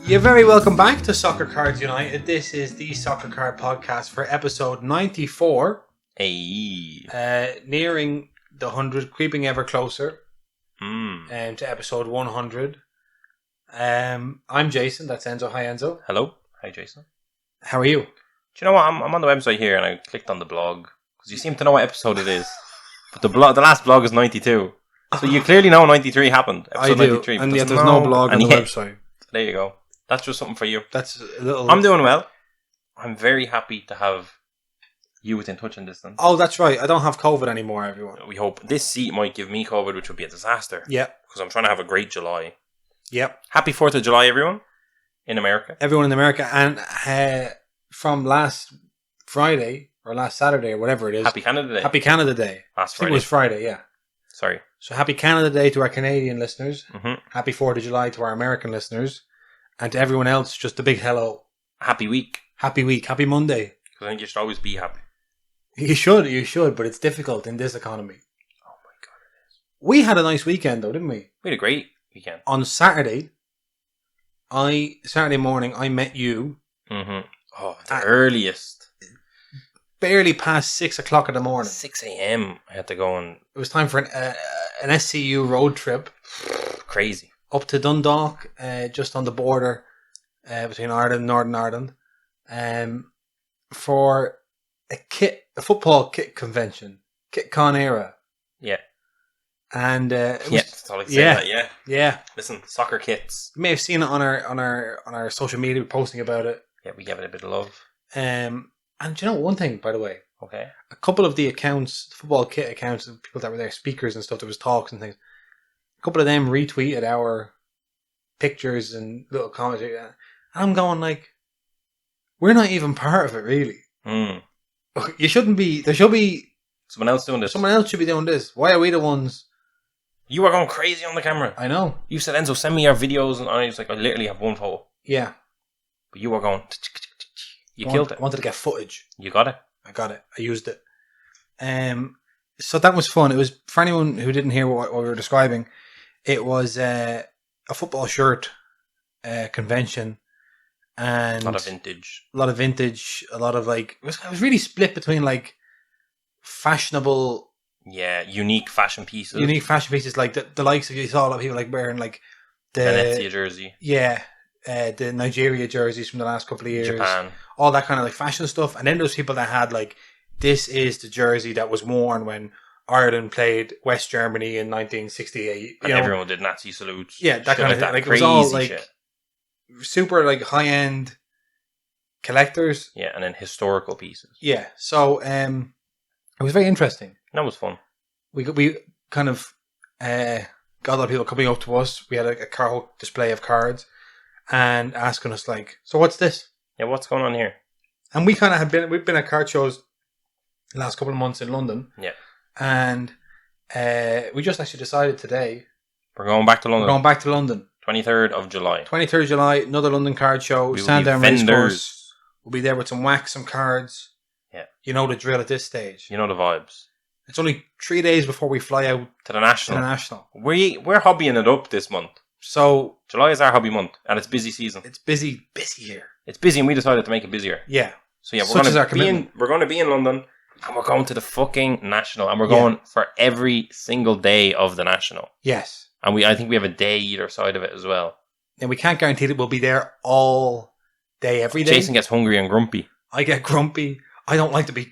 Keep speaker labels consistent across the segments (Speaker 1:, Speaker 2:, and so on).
Speaker 1: You're very welcome back to Soccer Cards United. This is the Soccer Card Podcast for episode 94.
Speaker 2: Hey.
Speaker 1: Nearing the 100, creeping ever closer to episode 100. I'm Jason, that's Enzo. Hi Enzo.
Speaker 2: Hello. Hi Jason.
Speaker 1: How are you?
Speaker 2: Do you know what? I'm on the website here and I clicked on the blog because you seem to know what episode it is. But the last blog is 92. So you clearly know 93 happened. Episode
Speaker 1: I do.
Speaker 2: 93.
Speaker 1: And yet there's no blog on the website.
Speaker 2: There you go. That's just something for you.
Speaker 1: That's a little...
Speaker 2: I'm doing well. I'm very happy to have you within touching distance.
Speaker 1: Oh, that's right. I don't have COVID anymore, everyone.
Speaker 2: We hope this seat might give me COVID, which would be a disaster.
Speaker 1: Yeah.
Speaker 2: Because I'm trying to have a great July.
Speaker 1: Yep.
Speaker 2: Happy 4th of July, everyone. In America.
Speaker 1: Everyone in America. And from last Friday, or last Saturday, or whatever it is.
Speaker 2: Happy Canada Day.
Speaker 1: Happy Canada Day.
Speaker 2: Last
Speaker 1: I think
Speaker 2: Friday.
Speaker 1: it was Friday, yeah.
Speaker 2: Sorry.
Speaker 1: So happy Canada Day to our Canadian listeners.
Speaker 2: Mm-hmm.
Speaker 1: Happy 4th of July to our American listeners. And to everyone else, just a big hello.
Speaker 2: Happy week.
Speaker 1: Happy week. Happy Monday.
Speaker 2: Because I think you should always be happy.
Speaker 1: You should, but it's difficult in this economy.
Speaker 2: Oh my God, it is.
Speaker 1: We had a nice weekend though, didn't we?
Speaker 2: We had a great weekend.
Speaker 1: On Saturday morning, I met you.
Speaker 2: Mm-hmm. Oh, the earliest.
Speaker 1: Barely past 6 o'clock in the morning.
Speaker 2: 6 a.m. I had to go and...
Speaker 1: It was time for an SCU road trip.
Speaker 2: Crazy.
Speaker 1: Up to Dundalk, just on the border between Ireland and Northern Ireland, for a football kit convention, KitCon era.
Speaker 2: Yeah.
Speaker 1: And
Speaker 2: that's all I can say. That,
Speaker 1: yeah.
Speaker 2: Listen, soccer kits.
Speaker 1: You may have seen it on our social media, we're posting about it.
Speaker 2: Yeah, we gave it a bit of love.
Speaker 1: And do you know one thing, by the way?
Speaker 2: Okay. A
Speaker 1: couple of the accounts, football kit accounts, of people that were there, speakers and stuff, there was talks and things. A couple of them retweeted our pictures and little comments. And I'm going like, we're not even part of it, really. You shouldn't be. There should be
Speaker 2: someone else doing this.
Speaker 1: Someone else should be doing this. Why are we the ones?
Speaker 2: You were going crazy on the camera.
Speaker 1: I know.
Speaker 2: You said, Enzo, send me your videos. And I was like, I literally have one photo.
Speaker 1: Yeah.
Speaker 2: But you were going... You killed it.
Speaker 1: I wanted to get footage.
Speaker 2: You got it.
Speaker 1: I got it. I used it. So that was fun. It was, for anyone who didn't hear what we were describing, it was a football shirt convention. And
Speaker 2: a lot of vintage.
Speaker 1: A lot of like... It was really split between like fashionable...
Speaker 2: Yeah, unique fashion pieces.
Speaker 1: Like the likes of, you saw a lot of people like wearing like the
Speaker 2: Venezia jersey.
Speaker 1: Yeah. The Nigeria jerseys from the last couple of years.
Speaker 2: Japan.
Speaker 1: All that kind of like fashion stuff. And then there's people that had like, this is the jersey that was worn when Ireland played West Germany in 1968.
Speaker 2: And everyone did Nazi salutes.
Speaker 1: Yeah, that kind of thing. Like, it was all like super like high end collectors.
Speaker 2: Yeah, and then historical pieces.
Speaker 1: Yeah. So it was very interesting.
Speaker 2: That was fun.
Speaker 1: We kind of got a lot of people coming up to us. We had a car display of cards and asking us like, so what's this?
Speaker 2: Yeah, what's going on here?
Speaker 1: And we kind of we've been at card shows the last couple of months in London.
Speaker 2: Yeah.
Speaker 1: And we just actually decided today
Speaker 2: we're going back to London. 23rd of July.
Speaker 1: 23rd of July, another London card show. Sandown Racecourse. We'll be there with some wax, some cards.
Speaker 2: Yeah.
Speaker 1: You know the drill at this stage.
Speaker 2: You know the vibes.
Speaker 1: It's only 3 days before we fly out
Speaker 2: to the National. We're hobbying it up this month.
Speaker 1: So
Speaker 2: July is our hobby month, and it's busy season.
Speaker 1: It's busy here.
Speaker 2: It's busy, and we decided to make it busier.
Speaker 1: Yeah.
Speaker 2: So yeah, we're going to be in London, and we're going to the fucking National, and we're going for every single day of the National.
Speaker 1: Yes.
Speaker 2: And I think we have a day either side of it as well.
Speaker 1: And we can't guarantee that we'll be there all day, every day.
Speaker 2: Jason gets hungry and grumpy.
Speaker 1: I get grumpy. I don't like to be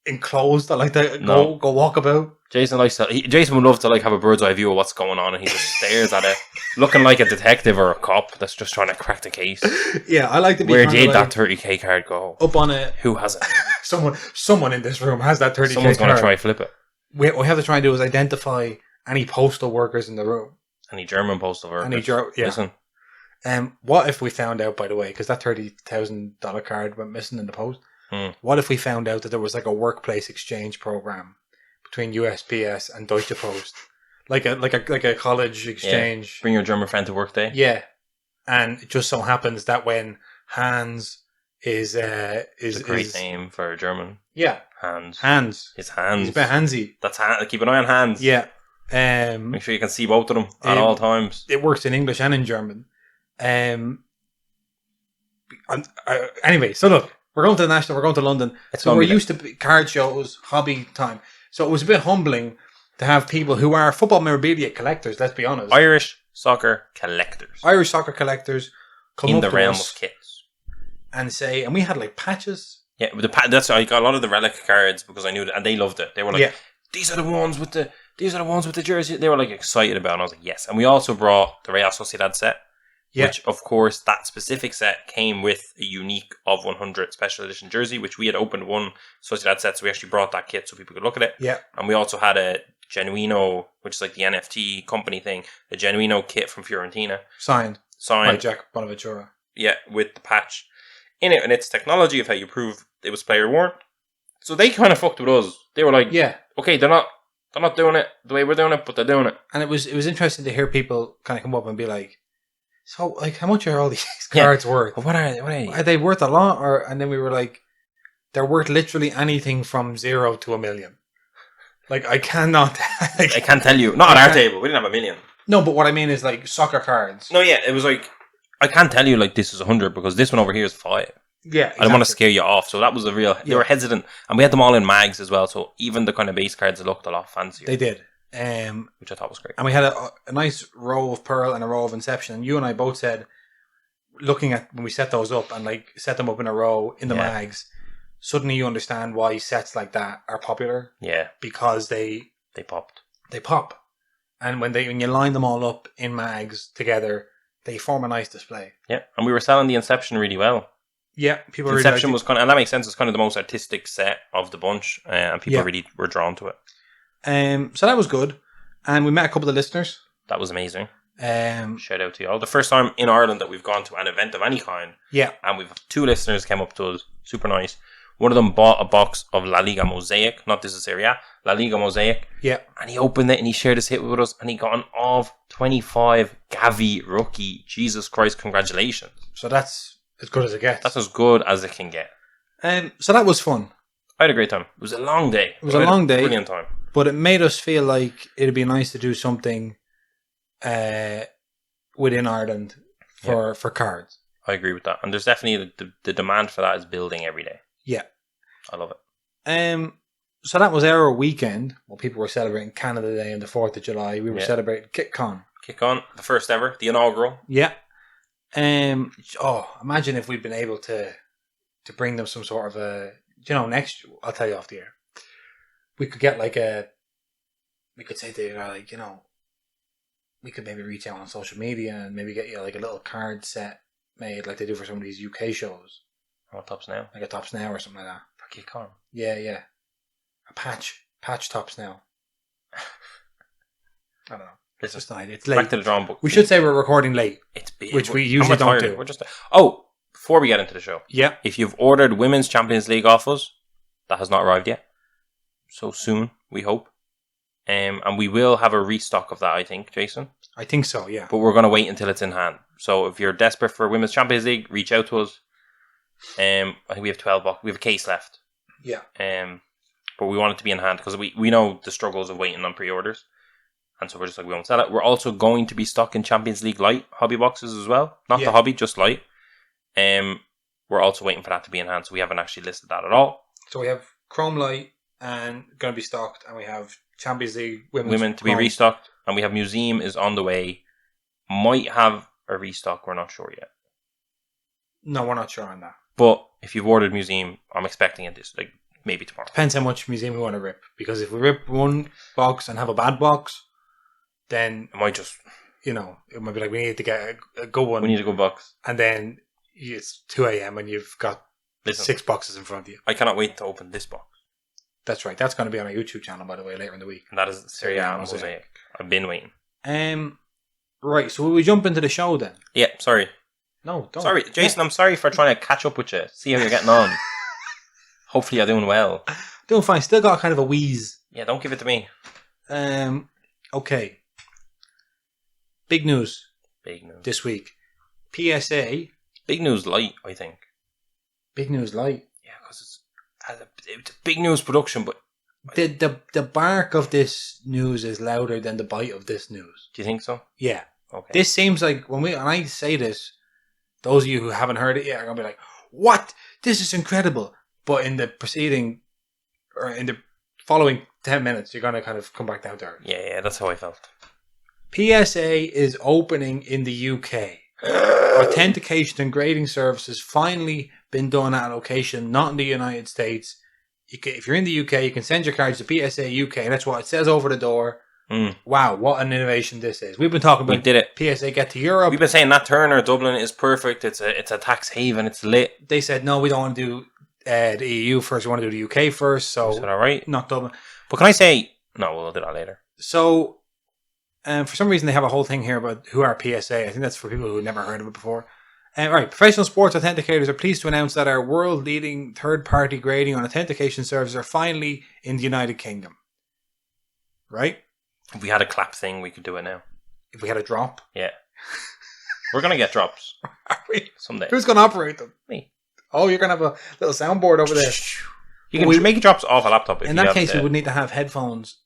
Speaker 1: enclosed. I like to go walk about.
Speaker 2: Jason would love to like have a bird's eye view of what's going on, and he just stares at it, looking like a detective or a cop that's just trying to crack the case.
Speaker 1: Yeah, I like to be.
Speaker 2: Where did that 30k card go?
Speaker 1: Up on it.
Speaker 2: Who has it?
Speaker 1: Someone in this room has that 30k card.
Speaker 2: Someone's going to try flip it.
Speaker 1: What we have to try and do is identify any postal workers in the room.
Speaker 2: Any German postal workers.
Speaker 1: Listen. What if we found out, by the way, because that $30,000 card went missing in the post. What if we found out that there was like a workplace exchange program between USPS and Deutsche Post, like a college exchange?
Speaker 2: Yeah. Bring your German friend to work day.
Speaker 1: Yeah, and it just so happens that when Hans is
Speaker 2: a great name for a German.
Speaker 1: Yeah,
Speaker 2: Hans. It's Hans.
Speaker 1: He's a bit handsy.
Speaker 2: That's keep an eye on Hans.
Speaker 1: Yeah.
Speaker 2: Make sure you can see both of them at all times.
Speaker 1: It works in English and in German. Anyway, so look, we're going to the National, we're going to London. So we're
Speaker 2: gonna be
Speaker 1: used to card shows, hobby time. So it was a bit humbling to have people who are football memorabilia collectors, let's be honest.
Speaker 2: Irish soccer collectors.
Speaker 1: Irish soccer collectors come
Speaker 2: in
Speaker 1: up
Speaker 2: the
Speaker 1: to
Speaker 2: realm
Speaker 1: us
Speaker 2: of kits.
Speaker 1: and say, and we had like patches.
Speaker 2: Yeah, that's I got a lot of the relic cards because I knew that, and they loved it. They were like,
Speaker 1: Yeah.
Speaker 2: these are the ones with the jersey. They were like excited about it, and I was like, yes. And we also brought the Real Sociedad set,
Speaker 1: Yeah.
Speaker 2: which of course that specific set came with a unique of 100 special edition jersey, which we had opened one Sociedad set, so we actually brought that kit so people could look at it.
Speaker 1: Yeah.
Speaker 2: And we also had a Genuino, which is like the NFT company thing, a Genuino kit from Fiorentina.
Speaker 1: Signed by Jack Bonaventura.
Speaker 2: Yeah, with the patch in it, and it's technology of how you prove it was player worn. So they kind of fucked with us. They were like,
Speaker 1: Yeah.
Speaker 2: okay, they're not doing it the way we're doing it, but they're doing it.
Speaker 1: And it was interesting to hear people kind of come up and be like, so like how much are all these cards worth?
Speaker 2: What are they?
Speaker 1: Are they worth a lot? And then we were like, they're worth literally anything from 0 to $1 million. Like I cannot
Speaker 2: I can't tell you. Not at our table. We didn't have $1 million.
Speaker 1: No, but what I mean is like soccer cards.
Speaker 2: No, yeah, it was like I can't tell you like this is 100 because this one over here is 5.
Speaker 1: Yeah, exactly.
Speaker 2: I don't want to scare you off. So that was a real. They were hesitant, and we had them all in mags as well. So even the kind of base cards looked a lot fancier.
Speaker 1: They did,
Speaker 2: which I thought was great.
Speaker 1: And we had a nice row of Pearl and a row of Inception. And you and I both said, looking at when we set those up and like set them up in a row in the mags, suddenly you understand why sets like that are popular.
Speaker 2: Yeah,
Speaker 1: because they
Speaker 2: popped.
Speaker 1: They pop, and when you line them all up in mags together, they form a nice display.
Speaker 2: Yeah, and we were selling the Inception really well.
Speaker 1: Yeah, people really
Speaker 2: Inception was kind of, and that makes sense. It's kind of the most artistic set of the bunch, and people really were drawn to it.
Speaker 1: So that was good, and we met a couple of listeners.
Speaker 2: That was amazing.
Speaker 1: Shout
Speaker 2: out to you all. The first time in Ireland that we've gone to an event of any kind.
Speaker 1: Yeah,
Speaker 2: and we've 2 listeners came up to us, super nice. One of them bought a box of La Liga Mosaic, not this is Serie A, La Liga Mosaic.
Speaker 1: Yeah,
Speaker 2: and he opened it and he shared his hit with us, and he got an of 25 Gavi rookie. Jesus Christ, congratulations!
Speaker 1: So that's as good as it gets.
Speaker 2: That's as good as it can get.
Speaker 1: So that was fun.
Speaker 2: I had a great time. It was a long day.
Speaker 1: It was a long day.
Speaker 2: Brilliant time.
Speaker 1: But it made us feel like it'd be nice to do something within Ireland for cards.
Speaker 2: I agree with that. And there's definitely the demand for that is building every day.
Speaker 1: Yeah.
Speaker 2: I love it.
Speaker 1: So that was our weekend. Well, people were celebrating Canada Day on the 4th of July. We were celebrating KitCon.
Speaker 2: KitCon, the first ever, the inaugural.
Speaker 1: Yeah. Imagine if we'd been able to bring them some sort of a, next, I'll tell you off the air. We could get we could say to we could maybe reach out on social media and maybe get you like a little card set made like they do for some of these UK shows.
Speaker 2: Oh, Tops Now.
Speaker 1: Like a Tops Now or something like that.
Speaker 2: For KitCon.
Speaker 1: Yeah. A patch Tops Now. I don't know. It's just an idea. It's late.
Speaker 2: Back to the drawing book.
Speaker 1: We should say we're recording late.
Speaker 2: It's big.
Speaker 1: Which we usually don't do.
Speaker 2: We're just before we get into the show.
Speaker 1: Yeah.
Speaker 2: If you've ordered Women's Champions League off us, that has not arrived yet. So soon, we hope. And we will have a restock of that, I think, Jason.
Speaker 1: I think so, yeah.
Speaker 2: But we're going to wait until it's in hand. So if you're desperate for Women's Champions League, reach out to us. I think we have 12 boxes. We have a case left.
Speaker 1: Yeah.
Speaker 2: But we want it to be in hand because we know the struggles of waiting on pre-orders. And so we're just like, we won't sell it. We're also going to be stocking Champions League Light hobby boxes as well. Not the hobby, just Light. We're also waiting for that to be in hand. So we haven't actually listed that at all.
Speaker 1: So we have Chrome Light and going to be stocked. And we have Champions League
Speaker 2: Women to be restocked. And we have Museum is on the way. Might have a restock. We're not sure yet.
Speaker 1: No, we're not sure on that.
Speaker 2: But if you've ordered Museum, I'm expecting it this maybe tomorrow.
Speaker 1: Depends how much Museum we want to rip. Because if we rip one box and have a bad box, then
Speaker 2: it might just,
Speaker 1: it might be like we need to get a good one.
Speaker 2: We need a good box.
Speaker 1: And then it's 2 a.m. and you've got 6 boxes in front of you.
Speaker 2: I cannot wait to open this box.
Speaker 1: That's right. That's going to be on our YouTube channel, by the way, later in the week.
Speaker 2: And that is Serie A Mosaic. I've been waiting.
Speaker 1: Right, so will we jump into the show then?
Speaker 2: Yeah, sorry.
Speaker 1: No, don't.
Speaker 2: Sorry, Jason, I'm sorry for trying to catch up with you. See how you're getting on. Hopefully you're doing well.
Speaker 1: Doing fine. Still got kind of a wheeze.
Speaker 2: Yeah, don't give it to me.
Speaker 1: Okay. Big news.
Speaker 2: Big news.
Speaker 1: This week. PSA.
Speaker 2: Big news light, I think.
Speaker 1: Big news light.
Speaker 2: Yeah, because it's a big news production, but
Speaker 1: the bark of this news is louder than the bite of this news.
Speaker 2: Do you think so?
Speaker 1: Yeah.
Speaker 2: Okay.
Speaker 1: This seems like when I say this, those of you who haven't heard it yet are going to be like, what? This is incredible. But in the preceding, or in the following 10 minutes, you're going to kind of come back down to earth.
Speaker 2: Yeah, that's how I felt.
Speaker 1: PSA is opening in the UK. Authentication and grading services finally been done at a location, not in the United States. If you're in the UK, you can send your cards to PSA UK. That's what it says over the door. Wow, what an innovation this is. We've been talking about
Speaker 2: we did it.
Speaker 1: PSA get to Europe.
Speaker 2: We've been saying that Turner, Dublin is perfect. It's a tax haven. It's lit.
Speaker 1: They said, no, we don't want to do the EU first. We want to do the UK first. So,
Speaker 2: is that all right?
Speaker 1: Not Dublin.
Speaker 2: But can I say, no, we'll do that later.
Speaker 1: So, for some reason, they have a whole thing here about who are PSA. I think that's for people who never heard of it before. Right, professional sports authenticators are pleased to announce that our world-leading third-party grading and authentication services are finally in the United Kingdom. Right?
Speaker 2: If we had a clap thing, we could do it now.
Speaker 1: If we had a drop?
Speaker 2: Yeah. We're going to get drops.
Speaker 1: Are we?
Speaker 2: Someday.
Speaker 1: Who's going to operate them?
Speaker 2: Me.
Speaker 1: Oh, you're going to have a little soundboard over there.
Speaker 2: You can make drops off a laptop.
Speaker 1: In that case, we would need to have headphones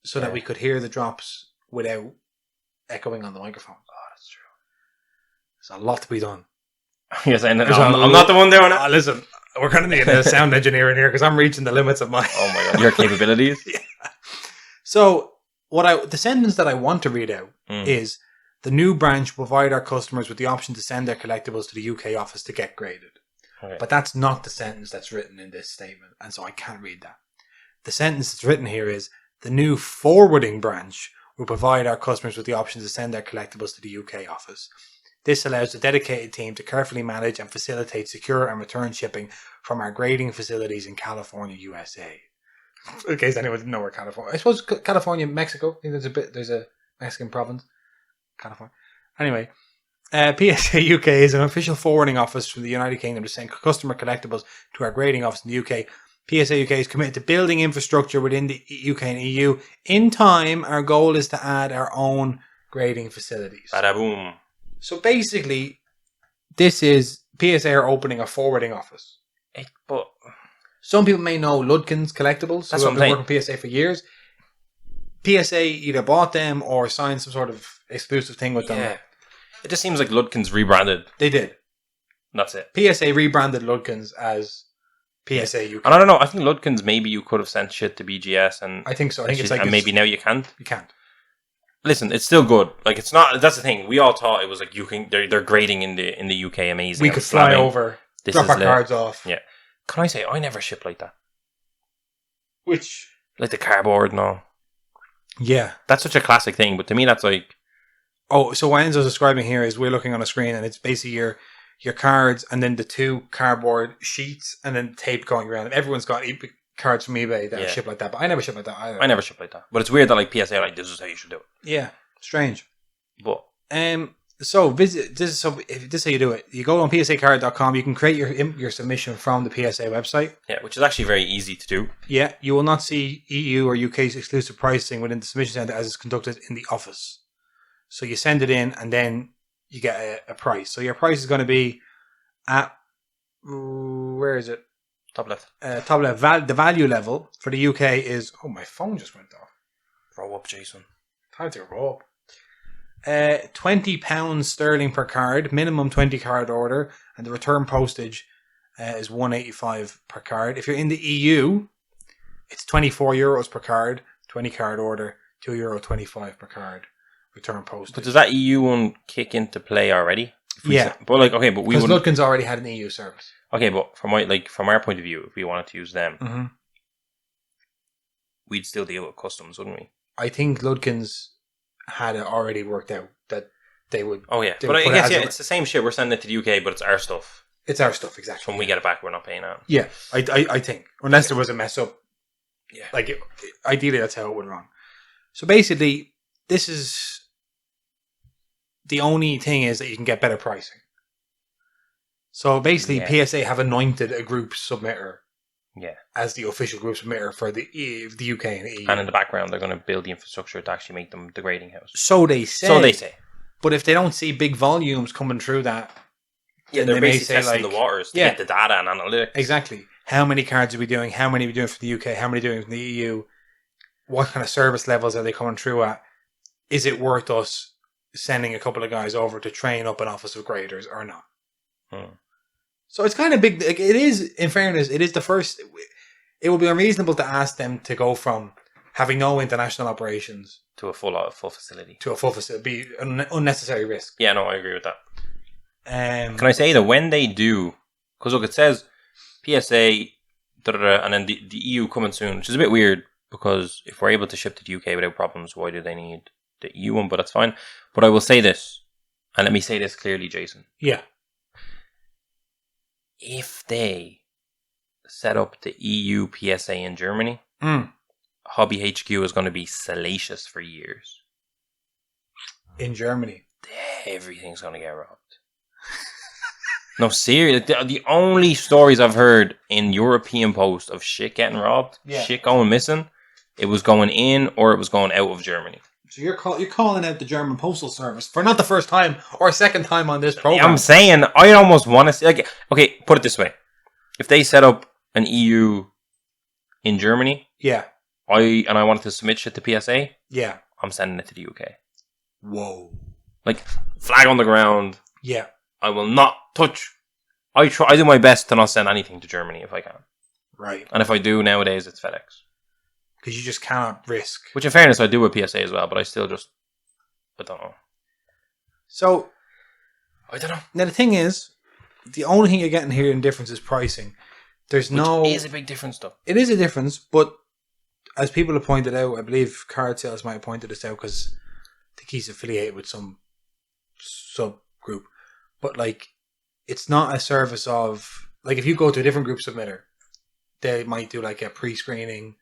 Speaker 1: so that we could hear the drops without echoing on the microphone.
Speaker 2: Oh, that's true.
Speaker 1: There's a lot to be done.
Speaker 2: You're saying that I'm not the one doing it?
Speaker 1: Listen, we're going to need a sound engineer in here because I'm reaching the limits of my...
Speaker 2: Oh my God, your capabilities?
Speaker 1: Yeah. So, the sentence that I want to read out is, the new branch will provide our customers with the option to send their collectibles to the UK office to get graded. Okay. But that's not the sentence that's written in this statement, and so I can't read that. The sentence that's written here is, the new forwarding branch will provide our customers with the option to send their collectibles to the UK office. This allows a dedicated team to carefully manage and facilitate secure and return shipping from our grading facilities in California, USA. In case anyone didn't know where California... I suppose California, Mexico. I think there's a Mexican province. California. Anyway, PSA UK is an official forwarding office from the United Kingdom to send customer collectibles to our grading office in the UK. PSA UK is committed to building infrastructure within the UK and EU. In time, our goal is to add our own grading facilities.
Speaker 2: Bada boom.
Speaker 1: So basically, this is PSA are opening a forwarding office.
Speaker 2: But
Speaker 1: some people may know Ludkin's Collectibles.
Speaker 2: That's
Speaker 1: who
Speaker 2: what
Speaker 1: have
Speaker 2: I'm
Speaker 1: been working PSA for years. PSA either bought them or signed some sort of exclusive thing with them.
Speaker 2: Yeah. It just seems like Ludkin's rebranded.
Speaker 1: They did.
Speaker 2: That's it.
Speaker 1: PSA rebranded Ludkin's as PSA UK.
Speaker 2: And I don't know. I think Ludkin's maybe you could have sent shit to BGS, and
Speaker 1: I think so. I think it's like,
Speaker 2: and maybe now you can't.
Speaker 1: You can't.
Speaker 2: Listen, it's still good. Like, it's not. That's the thing. We all thought it was like you can. They're grading in the UK amazing.
Speaker 1: We could fly over, drop our cards off.
Speaker 2: Yeah. Can I say I never ship like that?
Speaker 1: Which,
Speaker 2: like the cardboard and all.
Speaker 1: Yeah,
Speaker 2: that's such a classic thing. But to me, that's like.
Speaker 1: Oh, so what Enzo's describing here is we're looking on a screen, and it's basically your cards, and then the two cardboard sheets, and then tape going around. Everyone's got cards from eBay that ship like that, but I never ship like that either.
Speaker 2: I never ship like that. But it's weird that like PSA are like, this is how you should do it.
Speaker 1: Yeah, strange.
Speaker 2: But
Speaker 1: so visit this. So if this is how you do it, you go on psacard.com. You can create your submission from the PSA website.
Speaker 2: Yeah, which is actually very easy to do.
Speaker 1: Yeah, you will not see EU or UK's exclusive pricing within the submission center as it's conducted in the office. So you send it in, and then you get a price. So your price is going to be at where is it?
Speaker 2: Top left.
Speaker 1: Top left. The value level for the UK is... Oh, my phone just went off.
Speaker 2: Roll up, Jason.
Speaker 1: Time to roll up. £20 sterling per card. Minimum 20 card order. And the return postage is €1.85 per card. If you're in the EU, it's €24 per card. 20 card order. €2.25 per card. Return postage.
Speaker 2: But does that EU one kick into play already?
Speaker 1: Yeah.
Speaker 2: But like, okay, but we
Speaker 1: because Ludkin's already had an EU service.
Speaker 2: Okay, but from our point of view, if we wanted to use them, we'd still deal with customs, wouldn't we?
Speaker 1: I think Ludkin's had it already worked out that they would.
Speaker 2: Oh yeah, but I guess it's the same shit. We're sending it to the UK, but it's our stuff.
Speaker 1: It's our stuff, exactly.
Speaker 2: So when we get it back, we're not paying out.
Speaker 1: Yeah, I think unless there was a mess up.
Speaker 2: Yeah,
Speaker 1: like ideally that's how it went wrong. So basically, this is the only thing is that you can get better pricing. So basically, PSA have anointed a group submitter as the official group submitter for the UK and the EU.
Speaker 2: And in the background, they're going to build the infrastructure to actually make them the grading house.
Speaker 1: So they say. But if they don't see big volumes coming through that...
Speaker 2: Yeah, they're basically testing the waters to get the data and analytics.
Speaker 1: Exactly. How many cards are we doing? How many are we doing for the UK? How many are we doing for the EU? What kind of service levels are they coming through at? Is it worth us sending a couple of guys over to train up an office of graders or not? So it's kind of big. Like, it is, in fairness, it is the first. It would be unreasonable to ask them to go from having no international operations
Speaker 2: to a full facility.
Speaker 1: To a full facility. Be an unnecessary risk.
Speaker 2: Yeah, no, I agree with that.
Speaker 1: Can
Speaker 2: I say that when they do, because look, it says PSA, and then the EU coming soon, which is a bit weird because if we're able to ship to the UK without problems, why do they need the EU one? But that's fine. But I will say this, and let me say this clearly, Jason.
Speaker 1: Yeah.
Speaker 2: If they set up the EU PSA in Germany, Hobby HQ is going to be salacious for years.
Speaker 1: In Germany.
Speaker 2: Everything's going to get robbed. No, seriously. The only stories I've heard in European Post of shit getting robbed, shit going missing, it was going in or it was going out of Germany.
Speaker 1: So you're calling out the German Postal Service for not the first time or second time on this program.
Speaker 2: I'm saying, I almost want to see... Like, okay, put it this way. If they set up an EU in Germany...
Speaker 1: Yeah.
Speaker 2: I wanted to submit shit to PSA...
Speaker 1: Yeah.
Speaker 2: I'm sending it to the UK.
Speaker 1: Whoa.
Speaker 2: Like, flag on the ground.
Speaker 1: Yeah.
Speaker 2: I will not touch... I do my best to not send anything to Germany if I can.
Speaker 1: Right.
Speaker 2: And if I do nowadays, it's FedEx.
Speaker 1: Because you just cannot risk.
Speaker 2: Which in fairness, I do with PSA as well, but I still just... I don't know.
Speaker 1: So...
Speaker 2: I don't know.
Speaker 1: Now the thing is, the only thing you're getting here in difference is pricing. Which
Speaker 2: is a big difference though.
Speaker 1: It is a difference, but as people have pointed out, I believe Card Sales might have pointed this out because I think he's affiliated with some subgroup. But like, it's not a service of... Like, if you go to a different group submitter, they might do like a pre-screening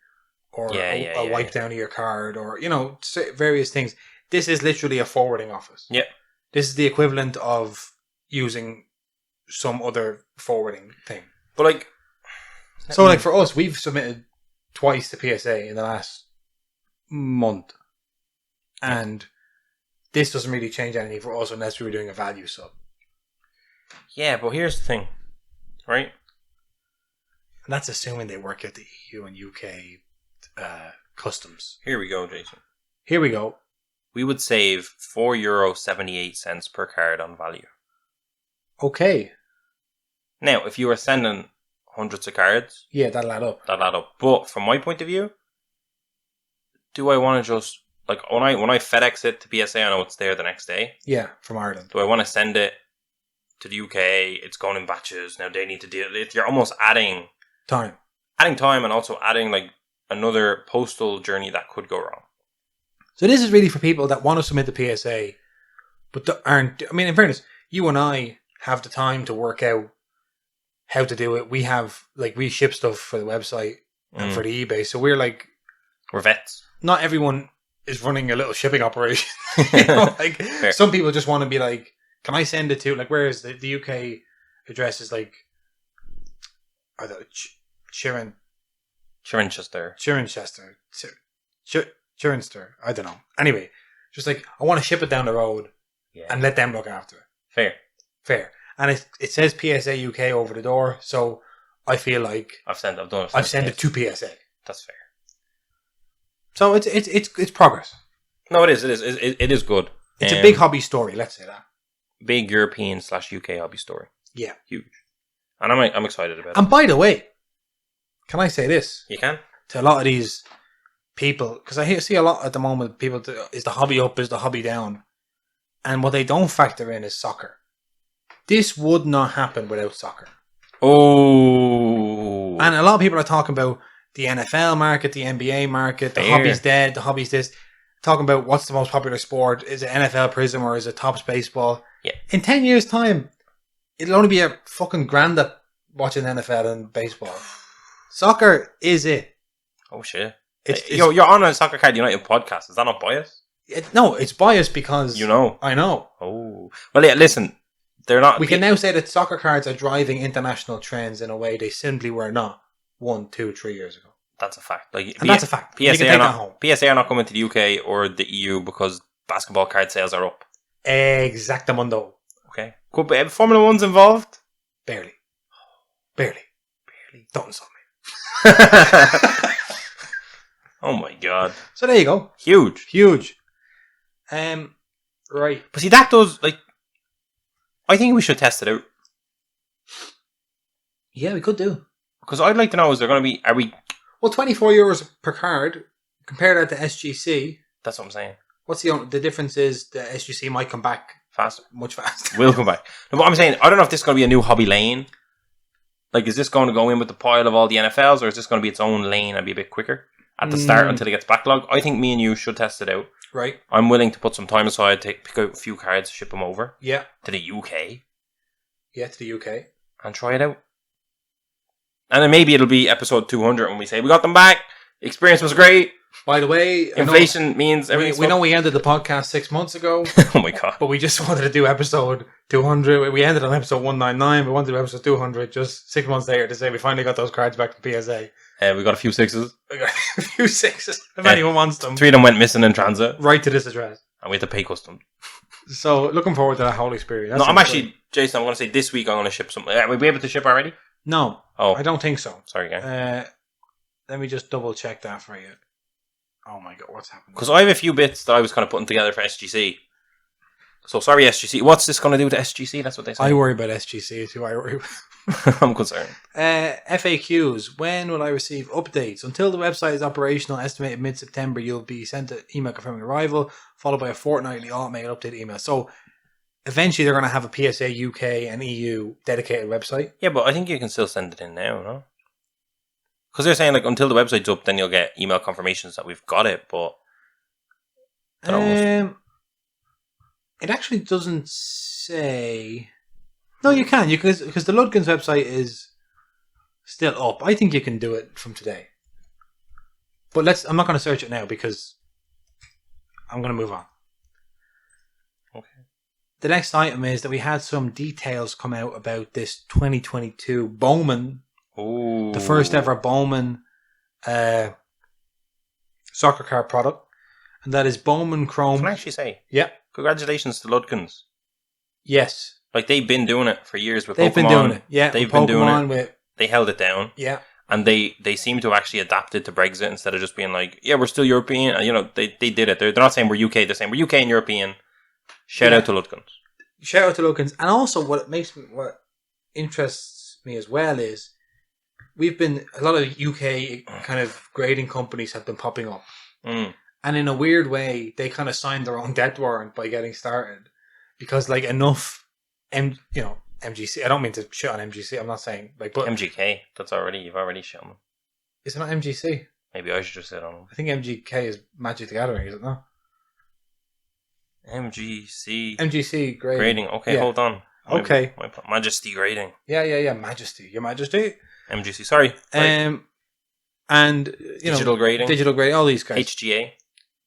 Speaker 1: or a wipe down of your card or, you know, various things. This is literally a forwarding office.
Speaker 2: Yeah.
Speaker 1: This is the equivalent of using some other forwarding thing.
Speaker 2: But like...
Speaker 1: So like for us, we've submitted twice to PSA in the last month. And this doesn't really change anything for us unless we were doing a value sub.
Speaker 2: Yeah, but here's the thing. Right?
Speaker 1: And that's assuming they work out the EU and UK customs.
Speaker 2: Here we go, Jason.
Speaker 1: Here we go.
Speaker 2: We would save €4.78 per card on value.
Speaker 1: Okay.
Speaker 2: Now, if you were sending hundreds of cards...
Speaker 1: Yeah, that'll add up.
Speaker 2: But from my point of view, do I want to just... Like, when I FedEx it to PSA, I know it's there the next day.
Speaker 1: Yeah, from Ireland.
Speaker 2: Do I want to send it to the UK? It's going in batches. Now they need to deal... You're almost adding...
Speaker 1: Time.
Speaker 2: Adding time and also adding, like, another postal journey that could go wrong.
Speaker 1: So this is really for people that want to submit the PSA, but aren't... I mean, in fairness, you and I have the time to work out how to do it. We have, like, we ship stuff for the website and for the eBay, so we're
Speaker 2: vets.
Speaker 1: Not everyone is running a little shipping operation. You know, like, some people just want to be like, can I send it to, like, where is the UK address is like, I don't know,
Speaker 2: Cirencester.
Speaker 1: I don't know. Anyway, just like, I want to ship it down the road and let them look after it. Fair. And it says PSA UK over the door, so I feel like I've sent it to PSA.
Speaker 2: That's fair.
Speaker 1: So it's progress.
Speaker 2: No, it is. It is good.
Speaker 1: It's a big hobby story. Let's say that.
Speaker 2: Big European/UK hobby story.
Speaker 1: Yeah,
Speaker 2: huge. And I'm excited about it.
Speaker 1: And by the way, can I say this?
Speaker 2: You can.
Speaker 1: To a lot of these people, because I see a lot at the moment. People, is the hobby up? Is the hobby down? And what they don't factor in is soccer. This would not happen without soccer.
Speaker 2: Oh.
Speaker 1: And a lot of people are talking about the NFL market, the NBA market, the hobby's dead, the hobby's this. Talking about what's the most popular sport. Is it NFL Prism or is it Topps Baseball?
Speaker 2: Yeah.
Speaker 1: In 10 years' time, it'll only be a fucking grand at watching NFL and baseball. Soccer is it.
Speaker 2: Oh, shit. You're on a Soccer Card United podcast. Is that not biased?
Speaker 1: No, it's biased because...
Speaker 2: You know.
Speaker 1: I know.
Speaker 2: Oh. Well, yeah, listen. They're not...
Speaker 1: We can now say that soccer cards are driving international trends in a way they simply were not 1, 2, 3 years ago.
Speaker 2: That's a fact. Like,
Speaker 1: and that's a fact.
Speaker 2: PSA are not coming to the UK or the EU because basketball card sales are up.
Speaker 1: Exactamundo.
Speaker 2: Okay. Could be Formula 1's involved?
Speaker 1: Barely. Don't insult me.
Speaker 2: Oh my god.
Speaker 1: So there you go.
Speaker 2: Huge.
Speaker 1: Right.
Speaker 2: But see, that does, like... I think we should test it out.
Speaker 1: Yeah, we could do.
Speaker 2: Because I'd like to know, is there going to be... Are we...
Speaker 1: Well, €24 per card. Compare that to SGC.
Speaker 2: That's what I'm saying.
Speaker 1: What's the difference is the SGC might come back
Speaker 2: Faster.
Speaker 1: much faster.
Speaker 2: Will come back. No, but I'm saying, I don't know if this is going to be a new hobby lane. Like, is this going to go in with the pile of all the NFLs, or is this going to be its own lane and be a bit quicker at the start until it gets backlogged? I think me and you should test it out.
Speaker 1: Right.
Speaker 2: I'm willing to put some time aside, pick out a few cards, ship them over.
Speaker 1: Yeah.
Speaker 2: To the UK.
Speaker 1: Yeah, to the UK.
Speaker 2: And try it out. And then maybe it'll be episode 200 when we say, we got them back. The experience was great.
Speaker 1: By the way,
Speaker 2: inflation means everything.
Speaker 1: We know we ended the podcast 6 months ago.
Speaker 2: Oh my God.
Speaker 1: But we just wanted to do episode 200. We ended on episode 199. We wanted to do episode 200 just 6 months later to say we finally got those cards back from PSA.
Speaker 2: We got a few sixes.
Speaker 1: We got a few sixes. If anyone wants them.
Speaker 2: 3 of them went missing in transit.
Speaker 1: Right to this address.
Speaker 2: And we had to pay custom.
Speaker 1: So, looking forward to that whole experience.
Speaker 2: No, I'm actually, Jason, I'm going to say this week I'm going to ship some. Will we be able to ship already?
Speaker 1: No.
Speaker 2: Oh.
Speaker 1: I don't think so.
Speaker 2: Sorry, guys.
Speaker 1: Let me just double check that for you. Oh my God, what's happening?
Speaker 2: Because I have a few bits that I was kind of putting together for SGC. So, sorry, SGC. What's this going to do to SGC? That's what they say.
Speaker 1: I worry about SGC, is who I worry about.
Speaker 2: I'm concerned.
Speaker 1: FAQs. When will I receive updates? Until the website is operational, estimated mid-September, you'll be sent an email confirming arrival, followed by a fortnightly automated update email. So, eventually they're going to have a PSA UK and EU dedicated website.
Speaker 2: Yeah, but I think you can still send it in now, no? Because they're saying, like, until the website's up, then you'll get email confirmations that we've got it, but...
Speaker 1: It actually doesn't say... No, you can, because the Ludgans website is still up. I think you can do it from today. But I'm not going to search it now, because I'm going to move on.
Speaker 2: Okay.
Speaker 1: The next item is that we had some details come out about this 2022 Bowman...
Speaker 2: Ooh.
Speaker 1: The first ever Bowman soccer card product. And that is Bowman Chrome.
Speaker 2: Can I actually say?
Speaker 1: Yeah.
Speaker 2: Congratulations to Ludgans.
Speaker 1: Yes.
Speaker 2: Like, they've been doing it for years with
Speaker 1: They've
Speaker 2: Pokemon.
Speaker 1: Been doing it. Yeah.
Speaker 2: They've been doing it.
Speaker 1: With...
Speaker 2: They held it down.
Speaker 1: Yeah.
Speaker 2: And they seem to have actually adapted to Brexit instead of just being like, yeah, we're still European. And, you know, they did it. They're not saying we're UK. They're saying we're UK and European. Shout out to Ludgans.
Speaker 1: Shout out to Ludgans. And also what interests me as well is a lot of UK kind of grading companies have been popping up.
Speaker 2: Mm.
Speaker 1: And in a weird way, they kind of signed their own death warrant by getting started. Because, like, enough, MGC, I don't mean to shit on MGC, I'm not saying, like, but...
Speaker 2: MGK, you've already shit on them.
Speaker 1: Is it not MGC?
Speaker 2: Maybe I should just sit on them.
Speaker 1: I think MGK is Magic the Gathering, is it not?
Speaker 2: MGC
Speaker 1: grading.
Speaker 2: Okay, yeah. Hold on.
Speaker 1: Okay.
Speaker 2: My Majesty grading.
Speaker 1: Yeah, Majesty. Your Majesty.
Speaker 2: MGC, sorry.
Speaker 1: And,
Speaker 2: Digital grading,
Speaker 1: all these guys.
Speaker 2: HGA.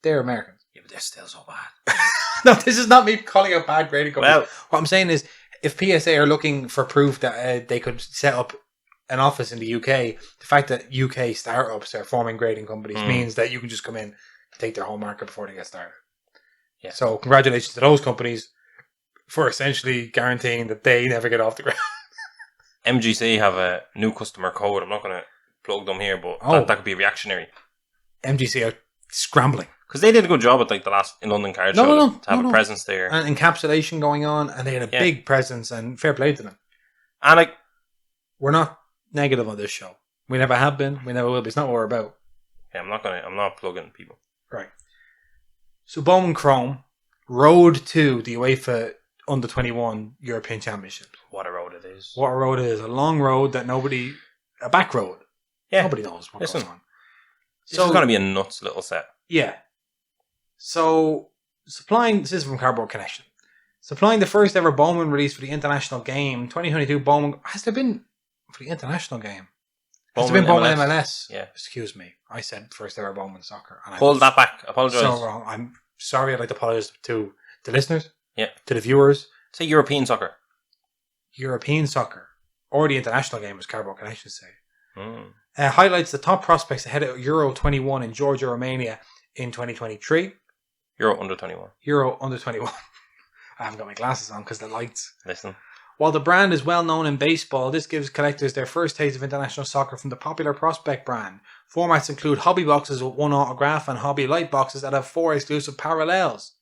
Speaker 1: They're Americans.
Speaker 2: Yeah, but they're still so bad.
Speaker 1: No, this is not me calling out bad grading companies.
Speaker 2: Well,
Speaker 1: what I'm saying is, if PSA are looking for proof that they could set up an office in the UK, the fact that UK startups are forming grading companies means that you can just come in and take their whole market before they get started.
Speaker 2: Yeah.
Speaker 1: So congratulations to those companies for essentially guaranteeing that they never get off the ground.
Speaker 2: MGC have a new customer code. I'm not going to plug them here, but that could be reactionary.
Speaker 1: MGC are scrambling.
Speaker 2: Because they did a good job at, like, the last in London Card Show to have a presence there.
Speaker 1: And encapsulation going on, and they had a big presence, and fair play to them.
Speaker 2: And
Speaker 1: we're not negative on this show. We never have been. We never will be. It's not what we're about.
Speaker 2: Yeah, I'm not plugging people.
Speaker 1: Right. So Bowman Chrome, road to the UEFA Under-21 European Championship.
Speaker 2: What a road it is.
Speaker 1: What a road it is. A long road that a back road.
Speaker 2: Yeah.
Speaker 1: Nobody knows what goes on.
Speaker 2: This is going to be a nuts little set.
Speaker 1: Yeah. So, this is from Cardboard Connection. Supplying the first ever Bowman release for the international game, 2022 Bowman. Has there been, for the international game? Has there been Bowman MLS?
Speaker 2: Yeah.
Speaker 1: Excuse me. I said first ever Bowman soccer. And
Speaker 2: Hold that back. Apologise.
Speaker 1: So wrong. I'm sorry. I'd like to apologise to the listeners.
Speaker 2: Yeah.
Speaker 1: To the viewers.
Speaker 2: Say European soccer.
Speaker 1: European soccer. Or the international game, as Cardboard Connection say. Highlights the top prospects ahead of Euro 21 in Georgia, Romania in 2023.
Speaker 2: Euro Under 21.
Speaker 1: Euro Under 21. I haven't got my glasses on because the lights.
Speaker 2: Listen.
Speaker 1: While the brand is well known in baseball, this gives collectors their first taste of international soccer from the popular Prospect brand. Formats include hobby boxes with one autograph and hobby light boxes that have 4 exclusive parallels.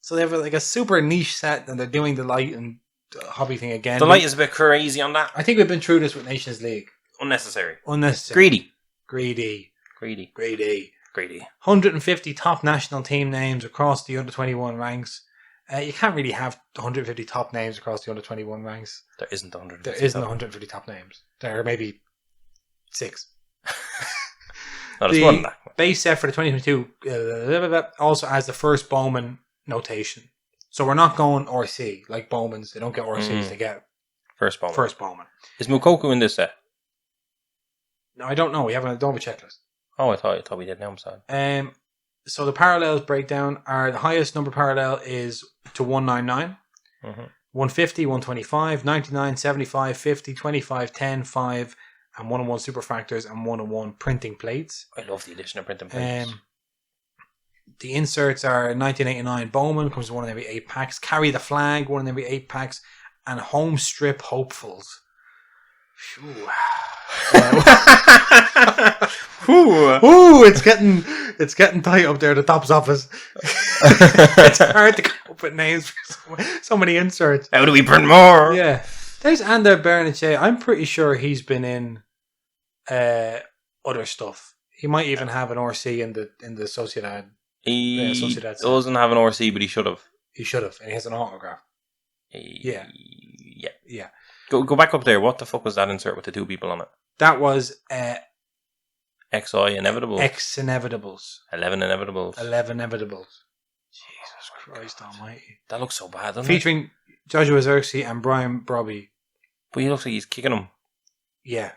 Speaker 1: So they have like a super niche set, and they're doing the light and hobby thing again.
Speaker 2: The light is a bit crazy on that.
Speaker 1: I think we've been through this with Nations League.
Speaker 2: Unnecessary.
Speaker 1: Greedy. 150 top national team names across the under 21 ranks. You can't really have 150 top names across the under 21 ranks.
Speaker 2: There isn't 150.
Speaker 1: There isn't 150 top names. There are maybe 6.
Speaker 2: No, there's more than that.
Speaker 1: Base set for the 2022 also has the first Bowman notation. So we're not going RC like Bowman's. They don't get RCs. They get
Speaker 2: first Bowman. Is Mukoku in this set?
Speaker 1: No, I don't know. We don't have a checklist.
Speaker 2: Oh, I thought we did. Now I'm sorry.
Speaker 1: So the parallels breakdown are the highest number parallel is to 199, 150, 125, 99, 75, 50, 25, 10, 5, and 1-on-1 superfractors and 1-on-1 printing plates.
Speaker 2: I love the addition of printing plates.
Speaker 1: The inserts are 1989 Bowman, comes in 1 in every 8 packs. Carry the Flag, 1 in every 8 packs. And Home Strip Hopefuls. Ooh, it's getting tight up there at the Top's office. It's hard to come up with names for so many inserts.
Speaker 2: How do we print more?
Speaker 1: Yeah. There's Ander Bernichet. I'm pretty sure he's been in other stuff. He might even have an RC in the Sociedad.
Speaker 2: He doesn't have an RC, but he should have.
Speaker 1: He should have, and he has an autograph.
Speaker 2: Yeah.
Speaker 1: Go
Speaker 2: back up there. What the fuck was that insert with the 2 people on it?
Speaker 1: That was
Speaker 2: XI Inevitable.
Speaker 1: X Inevitables.
Speaker 2: 11 Inevitables.
Speaker 1: 11 Inevitables. Jesus Christ Almighty!
Speaker 2: That looks so bad, doesn't
Speaker 1: Featuring Joshua Xerxes and Brian Brobby.
Speaker 2: But he looks like he's kicking him.
Speaker 1: Yeah.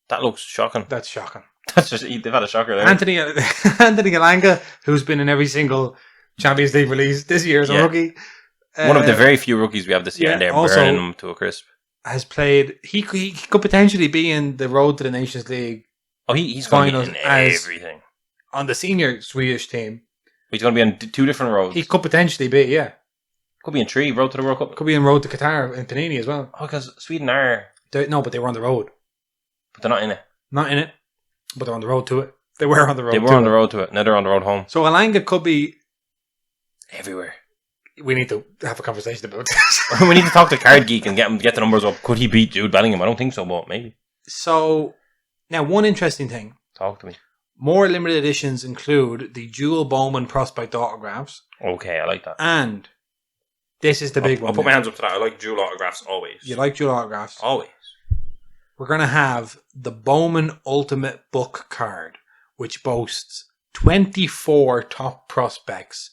Speaker 2: That looks shocking.
Speaker 1: That's shocking.
Speaker 2: They've had a shocker there.
Speaker 1: Anthony Alanga, who's been in every single Champions League release this year as a rookie.
Speaker 2: One of the very few rookies we have this year, and they're burning them to a crisp.
Speaker 1: Has played. He could potentially be in the road to the Nations League.
Speaker 2: Oh, he's going to be in everything.
Speaker 1: On the senior Swedish team.
Speaker 2: He's going to be on 2 different roads.
Speaker 1: He could potentially be, yeah.
Speaker 2: Could be in 3, road to the World Cup.
Speaker 1: Could be in road to Qatar and Panini as well.
Speaker 2: Oh, because Sweden are...
Speaker 1: No, but they were on the road.
Speaker 2: But they're not in it.
Speaker 1: Not in it, but they're on the road to it. They were on the road to it.
Speaker 2: They were on the road to it. Now they're on the road home.
Speaker 1: So Alanga could be...
Speaker 2: everywhere.
Speaker 1: We need to have a conversation about this.
Speaker 2: We need to talk to Card Geek and get the numbers up. Could he beat Jude Bellingham? I don't think so, but maybe.
Speaker 1: So, now one interesting thing.
Speaker 2: Talk to me.
Speaker 1: More limited editions include the dual Bowman prospect autographs.
Speaker 2: Okay, I like that.
Speaker 1: And this is the big one.
Speaker 2: I'll put my hands up to that. I like dual autographs always.
Speaker 1: You like dual autographs?
Speaker 2: Always.
Speaker 1: We're going to have the Bowman Ultimate Book card, which boasts 24 top prospects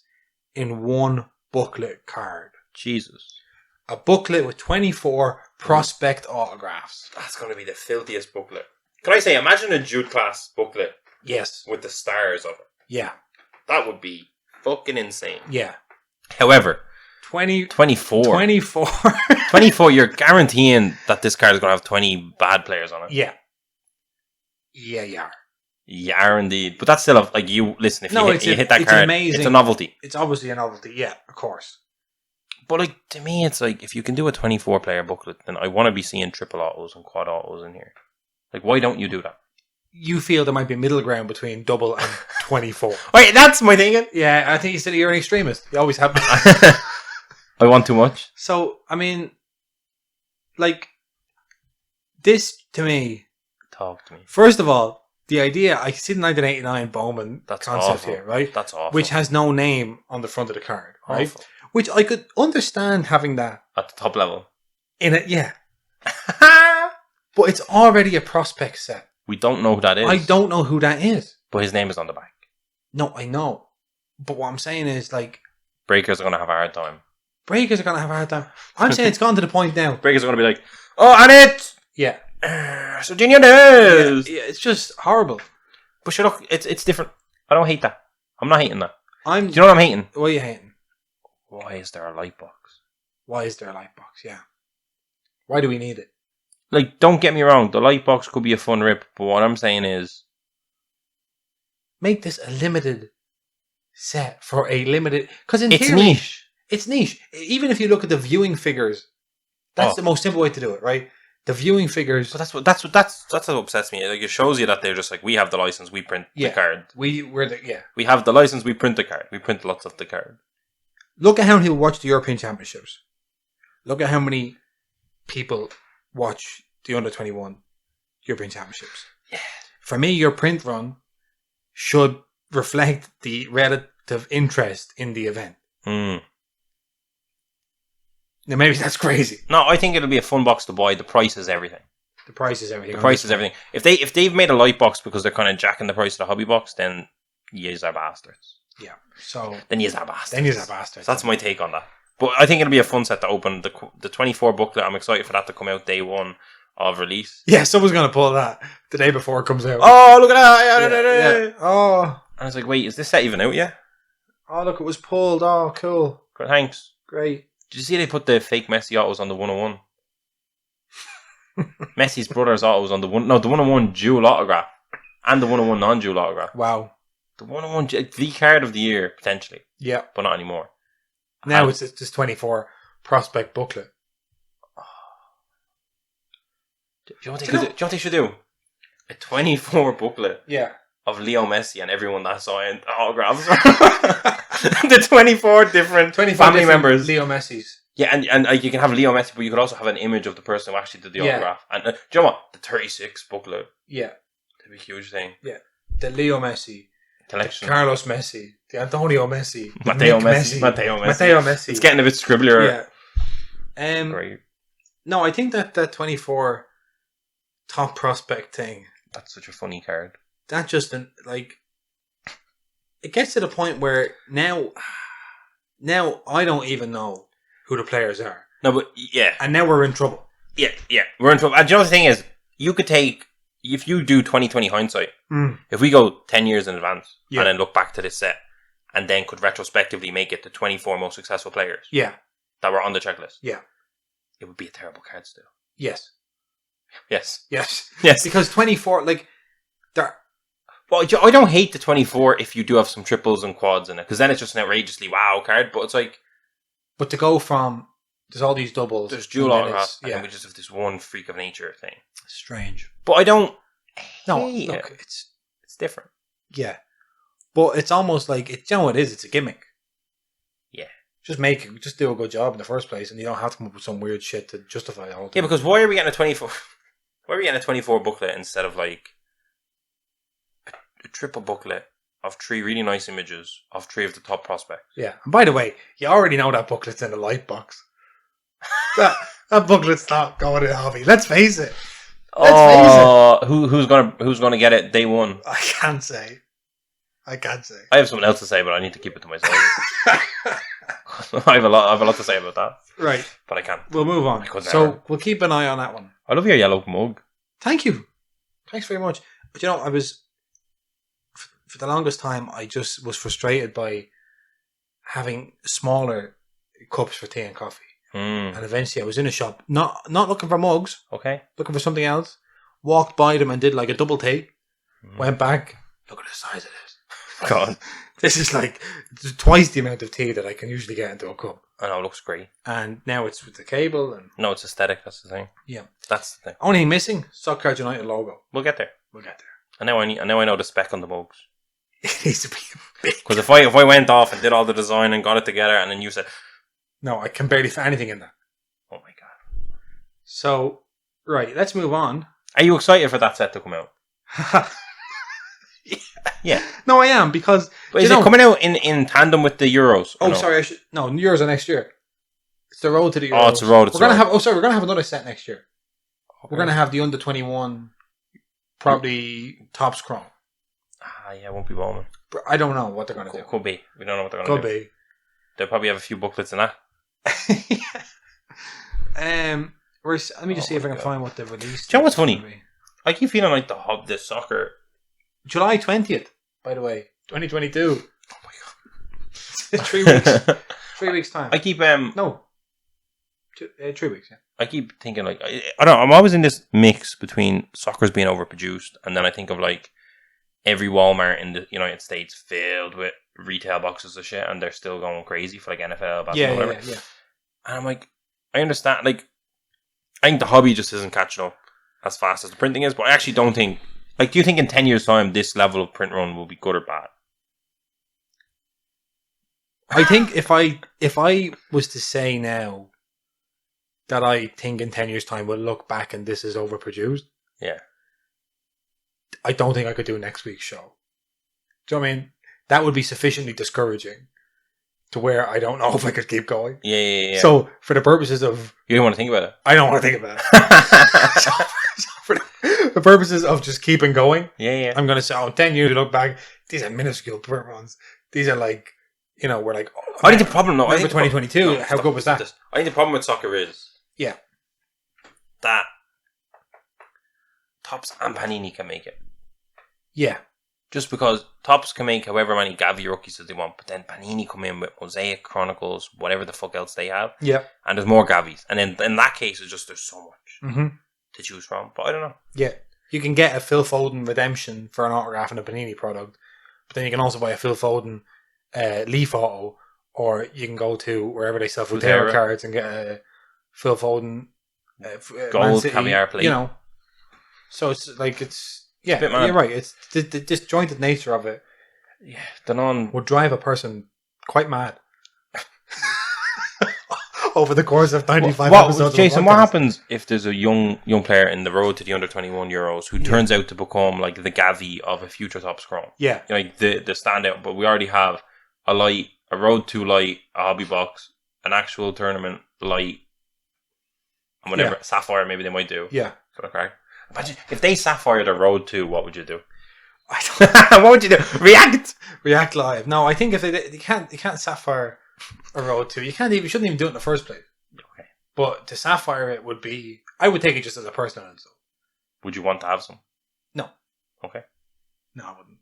Speaker 1: in one booklet card.
Speaker 2: Jesus.
Speaker 1: A booklet with 24 prospect autographs.
Speaker 2: That's going to be the filthiest booklet. Can I say, imagine a Jude class booklet.
Speaker 1: Yes.
Speaker 2: With the stars of it.
Speaker 1: Yeah.
Speaker 2: That would be fucking insane.
Speaker 1: Yeah.
Speaker 2: However,
Speaker 1: 24.
Speaker 2: 24, you're guaranteeing that this card is going to have 20 bad players on it.
Speaker 1: Yeah. Yeah, you are.
Speaker 2: You are indeed. But that's still, if you hit that card,
Speaker 1: amazing.
Speaker 2: It's a novelty.
Speaker 1: It's obviously a novelty, yeah, of course.
Speaker 2: But to me, it's if you can do a 24 player booklet, then I want to be seeing triple autos and quad autos in here. Why don't you do that?
Speaker 1: You feel there might be a middle ground between double and 24.
Speaker 2: Wait, that's my thinking.
Speaker 1: Yeah, I think you said you're an extremist. You always have been.
Speaker 2: I want too much.
Speaker 1: So, I mean, this to me.
Speaker 2: Talk to me.
Speaker 1: First of all, the idea, I see the 1989 Bowman concept
Speaker 2: awful.
Speaker 1: here, right?
Speaker 2: That's awful.
Speaker 1: Which has no name on the front of the card, right?
Speaker 2: Awful.
Speaker 1: Which I could understand having that.
Speaker 2: At the top level.
Speaker 1: In it, yeah. But it's already a prospect set.
Speaker 2: We don't know who that is.
Speaker 1: I don't know who that is.
Speaker 2: But his name is on the back.
Speaker 1: No, I know. But what I'm saying is,
Speaker 2: Breakers are going to have a hard time.
Speaker 1: Breakers are going to have a hard time. I'm saying it's gone to the point now.
Speaker 2: Breakers are going to be like, oh, and it!
Speaker 1: Yeah.
Speaker 2: So Genius is!
Speaker 1: Yeah, it's just horrible.
Speaker 2: But look, it's different. I don't hate that. I'm not hating that.
Speaker 1: Do
Speaker 2: you know what I'm hating?
Speaker 1: What are you hating?
Speaker 2: Why is there a light box?
Speaker 1: Why is there a light box? Yeah. Why do we need it?
Speaker 2: Don't get me wrong. The light box could be a fun rip. But what I'm saying is...
Speaker 1: make this a limited set for a limited... Because in
Speaker 2: it's
Speaker 1: theory...
Speaker 2: niche.
Speaker 1: It's niche. Even if you look at the viewing figures, that's the most simple way to do it, right? The viewing figures...
Speaker 2: But that's what upsets me. It shows you that they're just we have the license, we print the card.
Speaker 1: We
Speaker 2: have the license, we print the card. We print lots of the card.
Speaker 1: Look at how many people watch the European Championships. Look at how many people watch the under-21 European Championships.
Speaker 2: Yeah.
Speaker 1: For me, your print run should reflect the relative interest in the event.
Speaker 2: Mm.
Speaker 1: Now, maybe that's crazy.
Speaker 2: No, I think it'll be a fun box to buy. The price is everything.
Speaker 1: The price is everything.
Speaker 2: The price is everything. If they've made a light box because they're kind of jacking the price of the hobby box, then yous are bastards.
Speaker 1: Yeah. So
Speaker 2: then yous are bastards. So
Speaker 1: So
Speaker 2: that's my take on that. But I think it'll be a fun set to open. The 24 booklet, I'm excited for that to come out day one of release.
Speaker 1: Yeah, someone's going to pull that the day before it comes out.
Speaker 2: Oh, look at that!
Speaker 1: Yeah. Oh.
Speaker 2: And I was like, wait, is this set even out yet?
Speaker 1: Oh, look, it was pulled. Oh, cool.
Speaker 2: Thanks.
Speaker 1: Great.
Speaker 2: Did you see they put the fake Messi autos on the 101? Messi's brother's autos on the 101 dual autograph and the 101 non-dual autograph.
Speaker 1: Wow.
Speaker 2: The 101 the card of the year potentially,
Speaker 1: Yeah.
Speaker 2: but not anymore.
Speaker 1: Now it's this 24 prospect booklet.
Speaker 2: Do you know what they should do? A 24 booklet
Speaker 1: Yeah.
Speaker 2: of Leo Messi and everyone that signed autographs. The 24 different family members.
Speaker 1: Leo Messi's.
Speaker 2: Yeah, and you can have Leo Messi, but you could also have an image of the person who actually did the autograph. And do you know what? The 36 booklet.
Speaker 1: Yeah.
Speaker 2: That'd be a huge thing.
Speaker 1: Yeah. The Leo Messi.
Speaker 2: Collection.
Speaker 1: The Carlos Messi. The Antonio Messi.
Speaker 2: Matteo
Speaker 1: Nick
Speaker 2: Messi. Matteo Messi. It's getting a bit scribbler.
Speaker 1: Yeah.
Speaker 2: Great.
Speaker 1: No, I think that 24 top prospect thing,
Speaker 2: That's such a funny card.
Speaker 1: that just, like, it gets to the point where now I don't even know who the players are.
Speaker 2: No, but yeah.
Speaker 1: And now we're in trouble.
Speaker 2: Yeah. We're in trouble. And do you know the thing is, you could take, if you do 2020 hindsight, if we go 10 years in advance and then look back to this set and then could retrospectively make it the 24 most successful players that were on the checklist, it would be a terrible card still.
Speaker 1: Yes.
Speaker 2: Yes.
Speaker 1: Because 24, like, they're...
Speaker 2: Well, I don't hate the 24 if you do have some triples and quads in it, because then it's just an outrageously wow card, but it's like...
Speaker 1: But to go from, there's all these doubles...
Speaker 2: There's dual autographs, and then we just have this one freak of nature thing.
Speaker 1: Strange.
Speaker 2: But I don't
Speaker 1: hate it.
Speaker 2: It's different.
Speaker 1: Yeah. But it's almost like, you know what it is? It's a gimmick.
Speaker 2: Yeah.
Speaker 1: Just do a good job in the first place, and you don't have to come up with some weird shit to justify the whole thing.
Speaker 2: Yeah, because why are we getting a 24... Why are we getting a 24 booklet instead of, like, a triple booklet of 3 really nice images of 3 of the top prospects?
Speaker 1: Yeah. And by the way, you already know that booklet's in the light box. that booklet's not going in the hobby. Let's face it.
Speaker 2: Who's gonna get it day one?
Speaker 1: I can't say. I
Speaker 2: have something else to say, but I need to keep it to myself. I have a lot to say about that.
Speaker 1: Right.
Speaker 2: But I can't.
Speaker 1: We'll move on. So we'll keep an eye on that one.
Speaker 2: I love your yellow mug.
Speaker 1: Thank you. Thanks very much. But you know, I was, for the longest time, I just was frustrated by having smaller cups for tea and coffee. And eventually I was in a shop, not looking for mugs.
Speaker 2: Okay.
Speaker 1: Looking for something else. Walked by them and did like a double take. Went back. Look at the size of this.
Speaker 2: God.
Speaker 1: This is like twice the amount of tea that I can usually get into a cup.
Speaker 2: I know, it looks great.
Speaker 1: And now it's with the cable. And
Speaker 2: no, it's aesthetic, that's the thing.
Speaker 1: Yeah.
Speaker 2: That's the thing.
Speaker 1: Only thing missing, Soccer Cards United logo.
Speaker 2: We'll get there.
Speaker 1: And
Speaker 2: now I know the spec on the mugs.
Speaker 1: It needs to be big.
Speaker 2: Because if I went off and did all the design and got it together and then you said...
Speaker 1: No, I can barely fit anything in that.
Speaker 2: Oh my God.
Speaker 1: So, right, let's move on.
Speaker 2: Are you excited for that set to come out? Yeah.
Speaker 1: No, I am, because...
Speaker 2: But is it coming out in tandem with the Euros?
Speaker 1: Oh, no? Sorry, No, Euros are next year. It's the road to the Euros.
Speaker 2: Oh, it's the road.
Speaker 1: We're going to have another set next year. Okay. We're going to have the under-21, probably Topps Chrome.
Speaker 2: Yeah, it won't be Bowman.
Speaker 1: I don't know what they're going to do.
Speaker 2: Could be. We don't know what they're going to do.
Speaker 1: Could be.
Speaker 2: They'll probably have a few booklets in that.
Speaker 1: Let me just see if I can find what they've released.
Speaker 2: Do you know what's funny? I keep feeling like the soccer...
Speaker 1: July 20th, by the way. 2022.
Speaker 2: Oh my God.
Speaker 1: 3 weeks. 3 weeks time.
Speaker 2: I keep...
Speaker 1: No. 3 weeks, yeah.
Speaker 2: I keep thinking like... I don't know, I'm always in this mix between soccer's being overproduced and then I think of like every Walmart in the United States filled with retail boxes of shit and they're still going crazy for like NFL, basketball, whatever.
Speaker 1: Yeah.
Speaker 2: And I'm like, I understand, like, I think the hobby just isn't catching up as fast as the printing is, but I actually don't think, like, do you think in 10 years' time this level of print run will be good or bad?
Speaker 1: I think if I was to say now, that I think in 10 years' time we'll look back and this is overproduced.
Speaker 2: Yeah.
Speaker 1: I don't think I could do next week's show. Do you know what I mean? That would be sufficiently discouraging to where I don't know if I could keep going.
Speaker 2: Yeah.
Speaker 1: So, for the purposes of...
Speaker 2: You don't want to think about it?
Speaker 1: I don't want to think about it. So for the purposes of just keeping going, I'm going to say, 10 years, you look back, these are minuscule runs. These are like, we're like...
Speaker 2: I think the problem, though...
Speaker 1: I think 2022, how good was that?
Speaker 2: I think the problem with soccer is...
Speaker 1: Yeah.
Speaker 2: That Topps and Panini can make it.
Speaker 1: Yeah.
Speaker 2: Just because Topps can make however many Gavi rookies that they want, but then Panini come in with Mosaic, Chronicles, whatever the fuck else they have.
Speaker 1: Yeah.
Speaker 2: And there's more Gavis. And then in that case, it's just there's so much to choose from. But I don't know.
Speaker 1: Yeah. You can get a Phil Foden redemption for an autograph in a Panini product, but then you can also buy a Phil Foden Leaf Auto, or you can go to wherever they sell Futera cards and get a Phil Foden
Speaker 2: gold caviar plate.
Speaker 1: So it's like yeah, you're right. It's the disjointed nature of it.
Speaker 2: Yeah,
Speaker 1: would drive a person quite mad over the course of 95 episodes.
Speaker 2: Jason, what happens if there's a young player in the road to the under 21 Euros who turns out to become like the Gavi of a future Topps Chrome?
Speaker 1: Yeah,
Speaker 2: like the standout. But we already have a light, a Road to light, a hobby box, an actual tournament light, and whatever Sapphire maybe they might do.
Speaker 1: Yeah,
Speaker 2: okay. Imagine if they Sapphire the Road to, what would you do?
Speaker 1: What would you do? React live. No, I think if you can't Sapphire a Road to. You shouldn't even do it in the first place.
Speaker 2: Okay.
Speaker 1: But to Sapphire it would be. I would take it just as a personal insult.
Speaker 2: Would you want to have some?
Speaker 1: No.
Speaker 2: Okay.
Speaker 1: No, I wouldn't.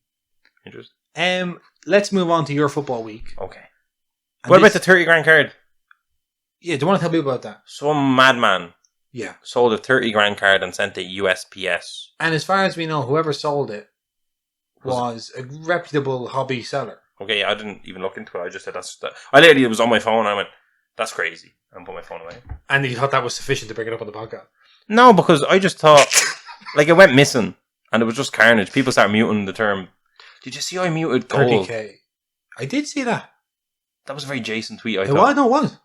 Speaker 2: Interesting.
Speaker 1: Let's move on to your football week.
Speaker 2: Okay. What about the 30 grand card?
Speaker 1: Yeah, do you want to tell me about that?
Speaker 2: Some madman.
Speaker 1: Yeah.
Speaker 2: Sold a 30 grand card and sent it USPS.
Speaker 1: And as far as we know, whoever sold it was a reputable hobby seller.
Speaker 2: Okay, yeah, I didn't even look into it. I just said I literally, it was on my phone and I went, that's crazy. And put my phone away.
Speaker 1: And you thought that was sufficient to bring it up on the podcast?
Speaker 2: No, because I just thought, like, it went missing. And it was just carnage. People started muting the term. Did you see I muted gold?
Speaker 1: 30k. I did see that.
Speaker 2: That was a very Jason tweet, I
Speaker 1: thought.
Speaker 2: Was?
Speaker 1: No, it was.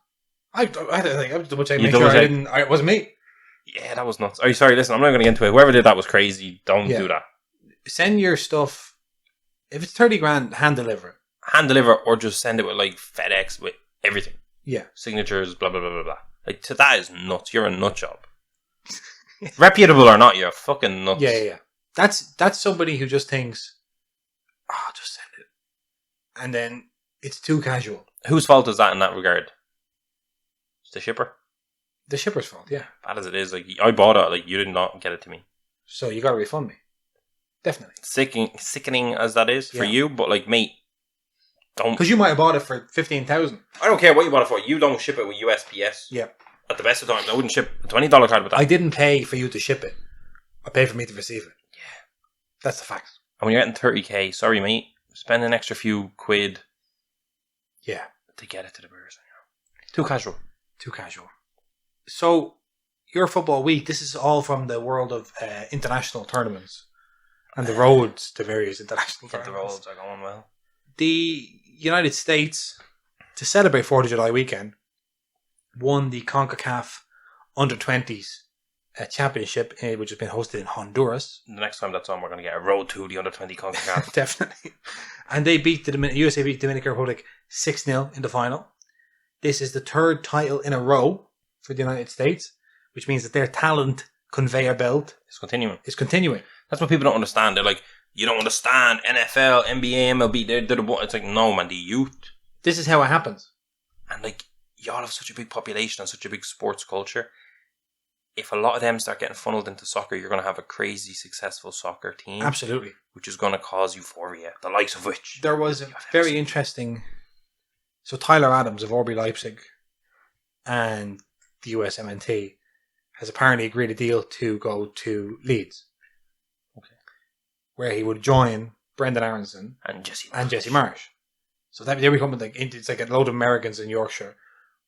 Speaker 1: I was double checking. It wasn't me.
Speaker 2: Yeah, that was nuts. Oh, sorry, listen, I'm not going to get into it. Whoever did that was crazy. Don't do that.
Speaker 1: Send your stuff. If it's 30 grand, hand deliver it.
Speaker 2: Hand deliver, or just send it with like FedEx with everything.
Speaker 1: Yeah.
Speaker 2: Signatures, blah, blah, blah, blah, blah. Like, that is nuts. You're a nut job. Reputable or not, you're fucking nuts.
Speaker 1: Yeah. That's somebody who just thinks, just send it. And then it's too casual.
Speaker 2: Whose fault is that in that regard? It's the shipper?
Speaker 1: The shipper's fault, yeah.
Speaker 2: Bad as it is, like, I bought it, like, you did not get it to me.
Speaker 1: So you got to refund me. Definitely.
Speaker 2: Sickening as that is for you, but, like, mate, don't.
Speaker 1: Because you might have bought it for 15,000.
Speaker 2: I don't care what you bought it for. You don't ship it with USPS.
Speaker 1: Yeah.
Speaker 2: At the best of times, I wouldn't ship a $20 card with that.
Speaker 1: I didn't pay for you to ship it. I paid for me to receive it.
Speaker 2: Yeah.
Speaker 1: That's the fact.
Speaker 2: And when you're getting 30k, sorry, mate, spend an extra few quid.
Speaker 1: Yeah.
Speaker 2: To get it to the person. Too casual.
Speaker 1: So, your football week, this is all from the world of international tournaments and the roads to various international tournaments.
Speaker 2: The roads are going well.
Speaker 1: The United States, to celebrate 4th of July weekend, won the CONCACAF Under-20s Championship, which has been hosted in Honduras.
Speaker 2: The next time that's on, we're going to get a road to the Under-20 CONCACAF.
Speaker 1: Definitely. And they beat USA beat the Dominican Republic 6-0 in the final. This is the third title in a row for the United States, which means that their talent conveyor belt
Speaker 2: is continuing.
Speaker 1: That's
Speaker 2: what people don't understand. They're like, you don't understand NFL, NBA, MLB. They're the one. It's like, no, man, the youth.
Speaker 1: This is how it happens.
Speaker 2: And like, y'all have such a big population and such a big sports culture. If a lot of them start getting funneled into soccer, you're going to have a crazy successful soccer team.
Speaker 1: Absolutely.
Speaker 2: Which is going to cause euphoria, the likes of which.
Speaker 1: There was a very interesting... So Tyler Adams of RB Leipzig and the USMNT has apparently agreed a deal to go to Leeds.
Speaker 2: Okay.
Speaker 1: Where he would join Brendan Aronson
Speaker 2: and Jesse
Speaker 1: Marsh. So that they become like, it's like a load of Americans in Yorkshire.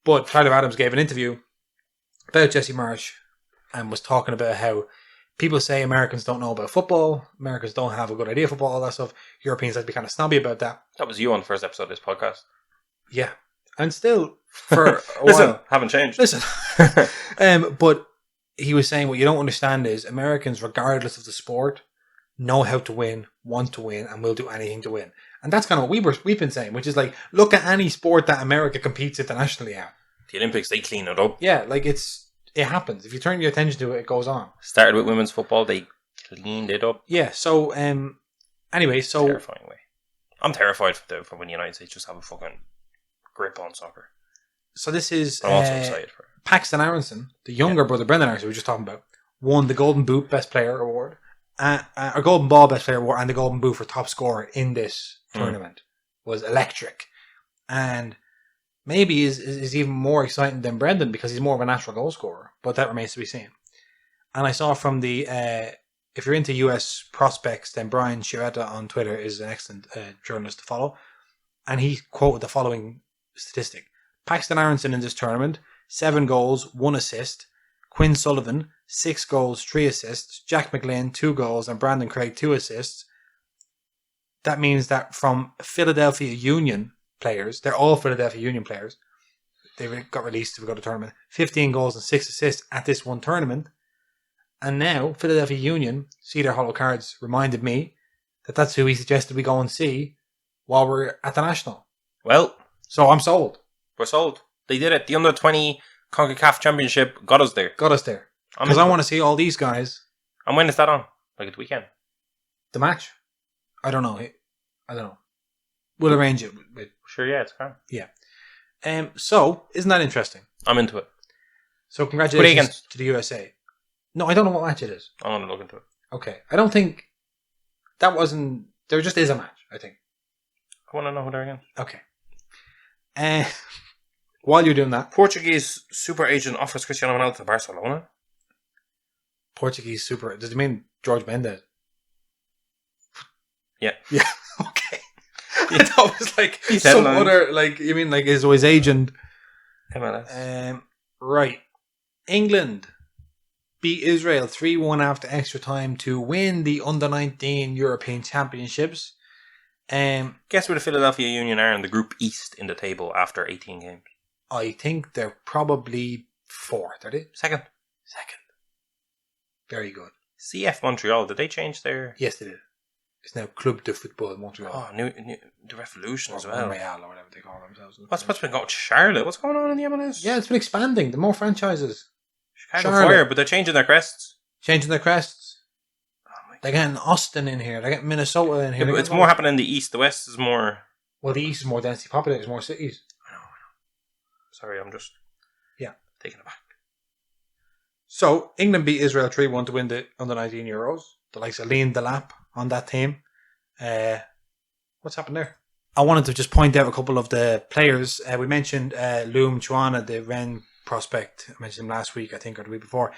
Speaker 1: But Tyler Adams gave an interview about Jesse Marsh and was talking about how people say Americans don't know about football, Americans don't have a good idea of football, all that stuff. Europeans have to be kind of snobby about that.
Speaker 2: That was you on the first episode of this podcast.
Speaker 1: Yeah. And still, for a
Speaker 2: Listen,
Speaker 1: while...
Speaker 2: haven't changed.
Speaker 1: Listen. But he was saying what you don't understand is Americans, regardless of the sport, know how to win, want to win, and will do anything to win. And that's kind of what we've been saying, which is like, look at any sport that America competes internationally at.
Speaker 2: The Olympics, they clean it up.
Speaker 1: Yeah, like it happens. If you turn your attention to it, it goes on.
Speaker 2: Started with women's football, they cleaned it up.
Speaker 1: Yeah, so, anyway, so...
Speaker 2: Terrifying way. I'm terrified for when the United States just have a fucking grip on soccer.
Speaker 1: So this is...
Speaker 2: I'm also excited for it.
Speaker 1: Paxton Aronson, the younger brother, Brendan Aronson, we were just talking about, won the Golden Boot Best Player Award, or Golden Ball Best Player Award, and the Golden Boot for top scorer in this tournament. Was electric. And maybe is even more exciting than Brendan because he's more of a natural goal scorer, but that remains to be seen. And I saw from the, if you're into US prospects, then Brian Chiaretta on Twitter is an excellent journalist to follow. And he quoted the following statistic. Paxton Aronson in this tournament, 7 goals, 1 assist. Quinn Sullivan, 6 goals, 3 assists. Jack McGlynn, 2 goals, and Brandon Craig, 2 assists. That means that from Philadelphia Union players, they're all Philadelphia Union players. They got released to go to tournament. 15 goals and 6 assists at this one tournament. And now, Philadelphia Union, see their hollow cards, reminded me that that's who he suggested we go and see while we're at the National.
Speaker 2: Well,
Speaker 1: so I'm sold.
Speaker 2: We're sold. They did it. The Under-20 CONCACAF Championship got us there.
Speaker 1: Got us there. Because I want to see all these guys.
Speaker 2: And when is that on? Like at the weekend?
Speaker 1: The match? I don't know. We'll arrange it.
Speaker 2: Sure, yeah, it's fine.
Speaker 1: Yeah. So, isn't that interesting?
Speaker 2: I'm into it.
Speaker 1: So, congratulations to the USA. No, I don't know what match it is.
Speaker 2: I'm going to look into it.
Speaker 1: Okay. I don't think that wasn't... There just is a match, I think.
Speaker 2: I want to know who they're against.
Speaker 1: Okay. While you're doing that...
Speaker 2: Portuguese super agent offers Cristiano Ronaldo to Barcelona.
Speaker 1: Portuguese super... Does it mean George Mendes?
Speaker 2: Yeah.
Speaker 1: Yeah. Okay. I thought it was like some other... Like, you mean like his agent...
Speaker 2: MLS.
Speaker 1: Right. England beat Israel 3-1 after extra time to win the Under-19 European Championships.
Speaker 2: Guess where the Philadelphia Union are in the Group East in the table after 18 games?
Speaker 1: I think they're probably 4th, are they?
Speaker 2: Second.
Speaker 1: Very good.
Speaker 2: CF Montreal, did they change their...
Speaker 1: Yes, they did. It's now Club de Football Montreal.
Speaker 2: Oh, the Revolution as well.
Speaker 1: Montreal or whatever they call themselves.
Speaker 2: What's been going on? Charlotte? What's going on in the MLS?
Speaker 1: Yeah, it's been expanding. The more franchises.
Speaker 2: Chicago Fire, but they're changing their crests.
Speaker 1: Oh, they're getting Austin in here. They're getting Minnesota in here.
Speaker 2: Yeah, it's more happening in the East. The West is more...
Speaker 1: Well, the East is more densely populated. There's more cities.
Speaker 2: I know. Sorry, I'm just...
Speaker 1: Yeah.
Speaker 2: Taking it back.
Speaker 1: So, England beat Israel 3-1 to win the Under-19 Euros. The likes of Liam Delap on that team. What's happened there? I wanted to just point out a couple of the players. We mentioned Loum Chuana, the Rennes prospect. I mentioned him last week, I think, or the week before.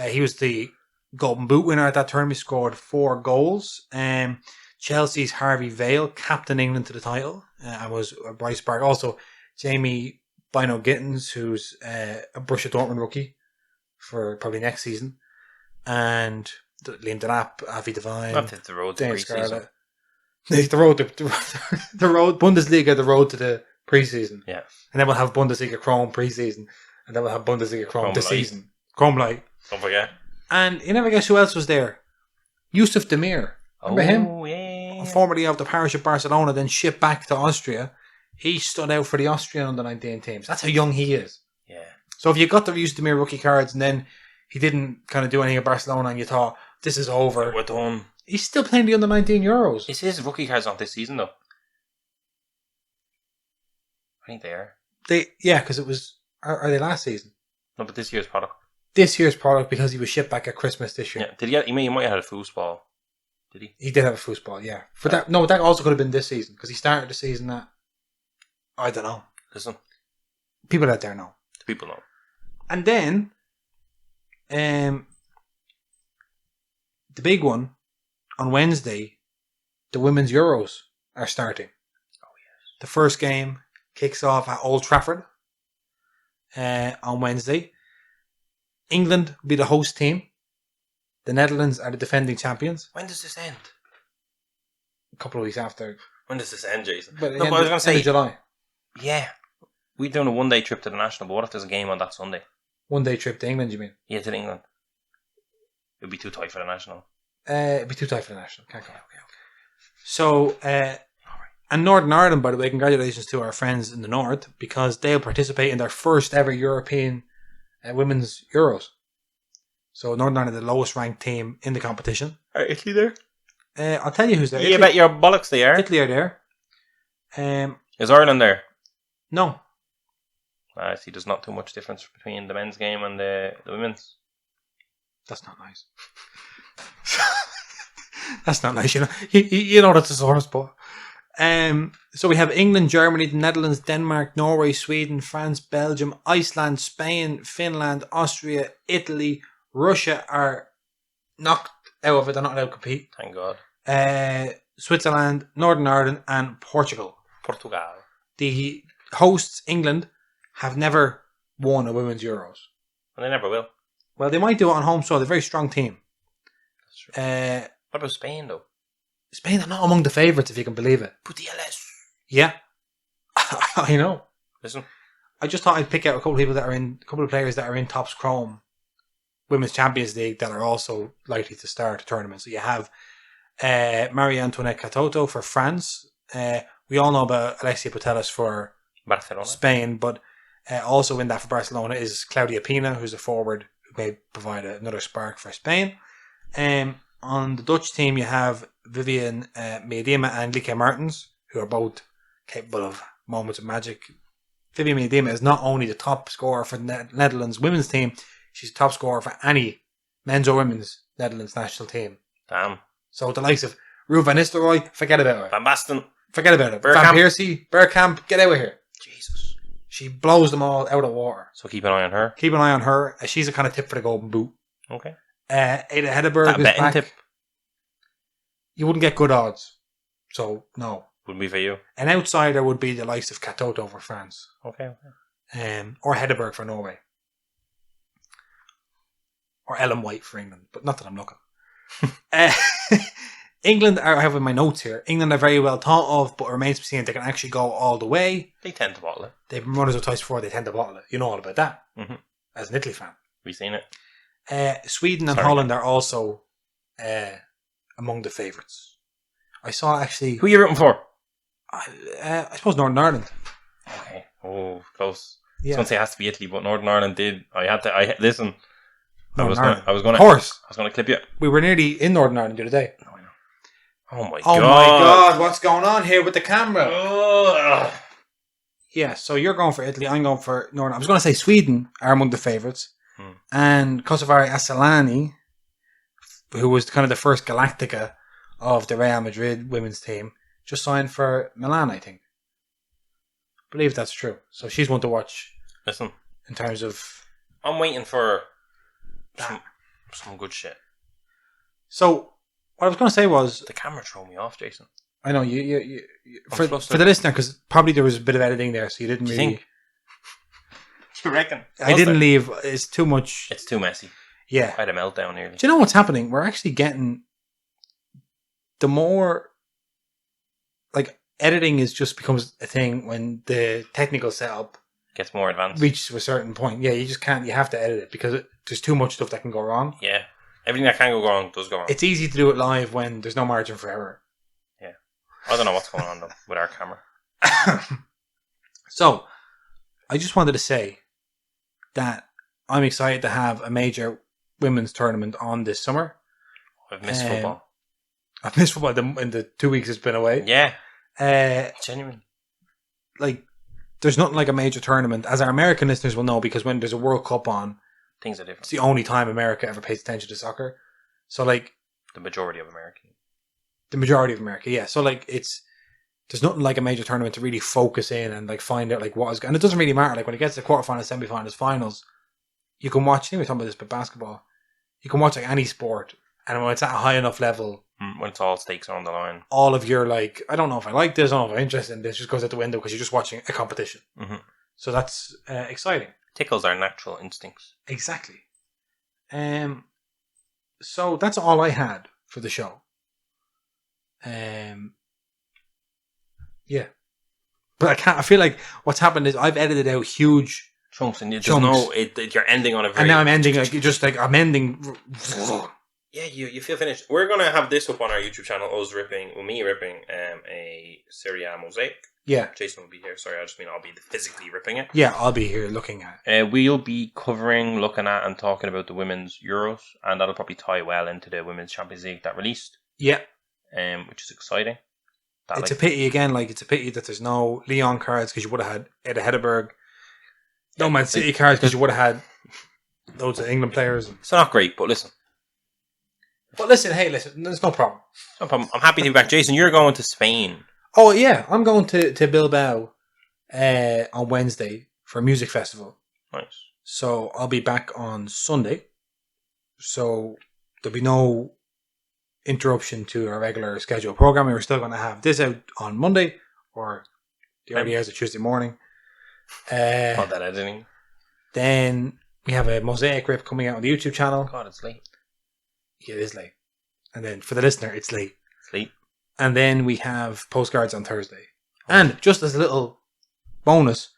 Speaker 1: He was the Golden Boot winner at that tournament. He scored 4 goals. Chelsea's Harvey Vale captained England to the title and was a bright spark. Also, Jamie Bino Gittins, who's a Borussia Dortmund rookie for probably next season. And Liam Delap, Avi Devine,
Speaker 2: the road to pre-season.
Speaker 1: The road Bundesliga, the road to the pre-season.
Speaker 2: Yeah.
Speaker 1: And then we'll have Bundesliga Chrome pre-season. And then we'll have Bundesliga Chrome this season.
Speaker 2: Chrome Light. Don't forget.
Speaker 1: And you never guess who else was there? Yusuf Demir. Remember him?
Speaker 2: Yeah.
Speaker 1: Formerly of the parish of Barcelona, then shipped back to Austria. He stood out for the Austrian under-19 teams. That's how young he is.
Speaker 2: Yeah.
Speaker 1: So if you got the Yusuf Demir rookie cards and then he didn't kind of do anything at Barcelona and you thought, this is over.
Speaker 2: We're done.
Speaker 1: He's still playing the under-19 Euros.
Speaker 2: Is his rookie cards not this season, though? I think they are.
Speaker 1: Because it was... Are they last season?
Speaker 2: No, but this year's product.
Speaker 1: This year's product because he was shipped back at Christmas this year.
Speaker 2: Yeah. Did he might have had a foosball. Did he?
Speaker 1: He did have a foosball, yeah. That also could have been this season because he started the season at... I don't know.
Speaker 2: Listen.
Speaker 1: People out there know.
Speaker 2: The people know.
Speaker 1: And then... the big one, on Wednesday, the Women's Euros are starting.
Speaker 2: Oh, yes.
Speaker 1: The first game kicks off at Old Trafford on Wednesday. England will be the host team. The Netherlands are the defending champions.
Speaker 2: When does this end?
Speaker 1: A couple of weeks after.
Speaker 2: When does this end, Jason?
Speaker 1: But
Speaker 2: I was going to say...
Speaker 1: end of July.
Speaker 2: Yeah. We're doing a one-day trip to the National, but what if there's a game on that Sunday?
Speaker 1: 1 day trip to England, you mean?
Speaker 2: Yeah, to England. It'd be too tight for the National.
Speaker 1: It'd be too tight for the National. Can't go. Okay. So, and Northern Ireland, by the way, congratulations to our friends in the North, because they'll participate in their first ever European Women's Euros. So Northern Ireland are the lowest ranked team in the competition.
Speaker 2: Are Italy there?
Speaker 1: I'll tell you who's there.
Speaker 2: Yeah, bet your bollocks they are.
Speaker 1: Italy are there.
Speaker 2: Is Ireland there?
Speaker 1: No.
Speaker 2: I see there's not too much difference between the men's game and the women's.
Speaker 1: That's not nice. That's not nice, you know. You know that's a sore spot. So we have England, Germany, the Netherlands, Denmark, Norway, Sweden, France, Belgium, Iceland, Spain, Finland, Austria, Italy, Russia are knocked out of it. They're not allowed to compete.
Speaker 2: Thank God.
Speaker 1: Switzerland, Northern Ireland, and Portugal.
Speaker 2: Portugal.
Speaker 1: The hosts, England, have never won a Women's Euros.
Speaker 2: And they never will.
Speaker 1: Well, they might do it on home soil. They're a very strong team.
Speaker 2: That's true. What about Spain, though?
Speaker 1: Spain are not among the favourites, if you can believe it.
Speaker 2: Putillas.
Speaker 1: Yeah. I know.
Speaker 2: Listen.
Speaker 1: I just thought I'd pick out a couple of players that are in Topps Chrome Women's Champions League that are also likely to start a tournament. So you have Marie-Antoinette Katoto for France. We all know about Alexia Putellas for
Speaker 2: Barcelona.
Speaker 1: Spain, but also in that for Barcelona is Claudia Pina, who's a forward who may provide another spark for Spain. On the Dutch team, you have Vivian Miedema and Lieke Martens, who are both capable of moments of magic. Vivian Miedema is not only the top scorer for the Netherlands women's team, she's the top scorer for any men's or women's Netherlands national team.
Speaker 2: Damn.
Speaker 1: So the likes of Ruud van Nistelrooy, forget about it.
Speaker 2: Van Basten.
Speaker 1: Forget about it.
Speaker 2: Bergkamp.
Speaker 1: Van Persie, Bergkamp, get out of here.
Speaker 2: Jesus.
Speaker 1: She blows them all out of water.
Speaker 2: So keep an eye on her.
Speaker 1: Keep an eye on her. She's a kind of tip for the golden boot.
Speaker 2: Okay.
Speaker 1: Ada Hedeberg is back. Tip. You wouldn't get good odds. So, no.
Speaker 2: Wouldn't be for you.
Speaker 1: An outsider would be the likes of Katoto for France.
Speaker 2: Okay.
Speaker 1: Or Hedeberg for Norway. Or Ellen White for England. But not that I'm looking. England are, I have in my notes here, England are very well thought of, but it remains to be seen if they can actually go all the way.
Speaker 2: They tend to bottle it.
Speaker 1: They've been runners or twice before, they tend to bottle it. You know all about that.
Speaker 2: Mm-hmm.
Speaker 1: As an Italy fan.
Speaker 2: We've seen it.
Speaker 1: Sweden and Holland are also among the favourites. I saw actually...
Speaker 2: Who are you rooting for?
Speaker 1: I suppose Northern Ireland.
Speaker 2: Okay. Oh, close.
Speaker 1: Yeah.
Speaker 2: I was going to say it has to be Italy, but Northern Ireland did. Listen. I was going to clip you.
Speaker 1: We were nearly in Northern Ireland the other day.
Speaker 2: No, I know. Oh my
Speaker 1: god. Oh my god, what's going on here with the camera?
Speaker 2: Oh.
Speaker 1: Yeah, so you're going for Italy, I'm going for Northern. I was going to say Sweden are among the favourites. And Kosovari Asllani, who was kind of the first Galactica of the Real Madrid women's team, just signed for Milan, I think. I believe that's true. So she's one to watch.
Speaker 2: Listen.
Speaker 1: In terms of...
Speaker 2: I'm waiting for some good shit.
Speaker 1: So, what I was going to say was...
Speaker 2: The camera threw me off, Jason.
Speaker 1: I know, you for the listener, because probably there was a bit of editing there, so you didn't really...
Speaker 2: Think? You reckon?
Speaker 1: I didn't leave. It's too much.
Speaker 2: It's too messy.
Speaker 1: Yeah.
Speaker 2: I had a meltdown nearly.
Speaker 1: Do you know what's happening? We're actually getting... The more... Like, editing becomes a thing when the technical setup...
Speaker 2: Gets more advanced.
Speaker 1: Reaches to a certain point. Yeah, you just can't... You have to edit it because there's too much stuff that can go wrong.
Speaker 2: Yeah. Everything that can go wrong does go wrong.
Speaker 1: It's easy to do it live when there's no margin for error.
Speaker 2: Yeah. I don't know what's going on, though, with our camera.
Speaker 1: So, I just wanted to say that I'm excited to have a major women's tournament on this summer.
Speaker 2: I've missed football.
Speaker 1: I've missed football in the 2 weeks it's been away.
Speaker 2: Yeah. Genuine.
Speaker 1: Like, there's nothing like a major tournament, as our American listeners will know, because when there's a World Cup on,
Speaker 2: things are different.
Speaker 1: It's the only time America ever pays attention to soccer. So, like...
Speaker 2: The majority of America.
Speaker 1: Yeah. So, like, there's nothing like a major tournament to really focus in and, like, find out, like, what is... And it doesn't really matter. Like, when it gets to quarterfinals, semi-finals, finals, you can watch... I think we were talking about this, but basketball. You can watch, like, any sport. And when it's at a high enough level...
Speaker 2: When it's all stakes are on the line.
Speaker 1: All of your, like, I don't know if I like this, I don't know if I'm interested in this, just goes out the window because you're just watching a competition.
Speaker 2: Mm-hmm.
Speaker 1: So that's exciting.
Speaker 2: Tickles our natural instincts.
Speaker 1: Exactly. So that's all I had for the show. Yeah. But I can't. I feel like what's happened is I've edited out huge
Speaker 2: chunks, and
Speaker 1: chunks.
Speaker 2: You're ending on a very...
Speaker 1: And now I'm ending I'm ending.
Speaker 2: Yeah, you feel finished. We're going to have this up on our YouTube channel, me ripping a Serie A mosaic.
Speaker 1: Yeah.
Speaker 2: Jason will be here. Sorry, I just mean I'll be physically ripping it.
Speaker 1: Yeah, I'll be here looking at it.
Speaker 2: We'll be covering, looking at, and talking about the women's Euros, and that'll probably tie well into the Women's Champions League that released.
Speaker 1: Yeah.
Speaker 2: Which is exciting.
Speaker 1: It's a pity again. Like it's a pity that there's no Lyon cards because you would have had Eda Hedberg. No Man City cards because you would have had loads of England players.
Speaker 2: It's not great, but listen.
Speaker 1: But listen, there's no problem.
Speaker 2: No problem. I'm happy to be back. Jason, you're going to Spain.
Speaker 1: Oh yeah, I'm going to Bilbao on Wednesday for a music festival.
Speaker 2: Nice.
Speaker 1: So I'll be back on Sunday. So there'll be no interruption to our regular scheduled programming. We're still going to have this out on Monday, or the early hours of Tuesday morning.
Speaker 2: Not that editing.
Speaker 1: Then we have a mosaic rip coming out on the YouTube channel.
Speaker 2: God, it's late.
Speaker 1: Yeah, it is late. And then for the listener, it's late.
Speaker 2: It's late.
Speaker 1: And then we have postcards on Thursday. And just as a little bonus,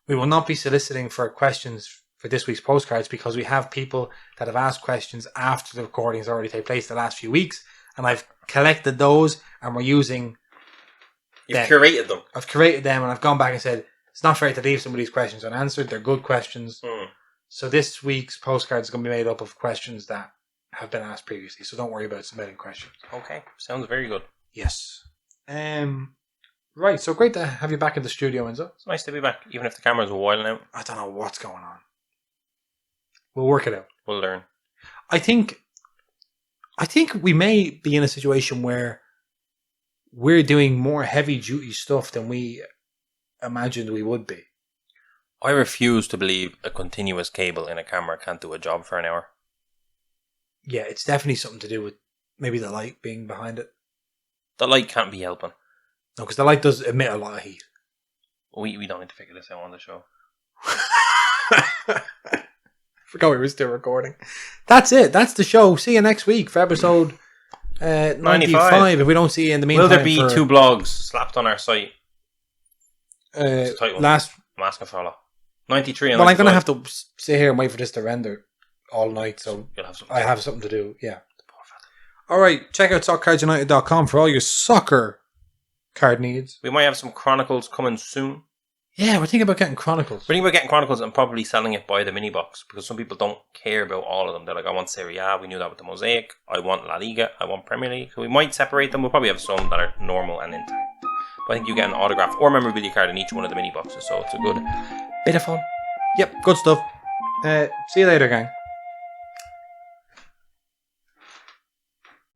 Speaker 1: we will not be soliciting for questions for this week's postcards because we have people that have asked questions after the recordings already take place the last few weeks. And I've collected those and we're using...
Speaker 2: You've curated them.
Speaker 1: I've curated them and I've gone back and said, it's not fair to leave some of these questions unanswered. They're good questions. So this week's postcard is going to be made up of questions that have been asked previously. So don't worry about submitting questions.
Speaker 2: Okay. Sounds very good.
Speaker 1: Yes. Right. So great to have you back in the studio, Enzo.
Speaker 2: It's nice to be back, even if the cameras were wilding out.
Speaker 1: I don't know what's going on. We'll work it out.
Speaker 2: We'll learn.
Speaker 1: I think we may be in a situation where we're doing more heavy duty stuff than we imagined we would be.
Speaker 2: I refuse to believe a continuous cable in a camera can't do a job for an hour.
Speaker 1: Yeah, it's definitely something to do with maybe the light being behind it.
Speaker 2: The light can't be helping.
Speaker 1: No, because the light does emit a lot of heat.
Speaker 2: We don't need to figure this out on the show.
Speaker 1: Forgot we were still recording. That's it. That's the show. See you next week for episode 95. If we don't see you in the meantime.
Speaker 2: Will there be 2 blogs slapped on our site?
Speaker 1: Last
Speaker 2: Mask Follow 93 and
Speaker 1: well, 95. I'm going to have to sit here and wait for this to render all night, so
Speaker 2: I
Speaker 1: have something to do. Yeah. Alright, check out soccercardsunited.com for all your soccer card needs.
Speaker 2: We might have some Chronicles coming soon.
Speaker 1: Yeah, we're thinking about getting Chronicles.
Speaker 2: We're thinking about getting Chronicles and probably selling it by the mini box because some people don't care about all of them. They're like, I want Serie A, we knew that with the Mosaic. I want La Liga, I want Premier League. So we might separate them. We'll probably have some that are normal and intact. But I think you get an autograph or memorabilia card in each one of the mini boxes, so it's a good bit of fun.
Speaker 1: Yep, good stuff. See you later, gang.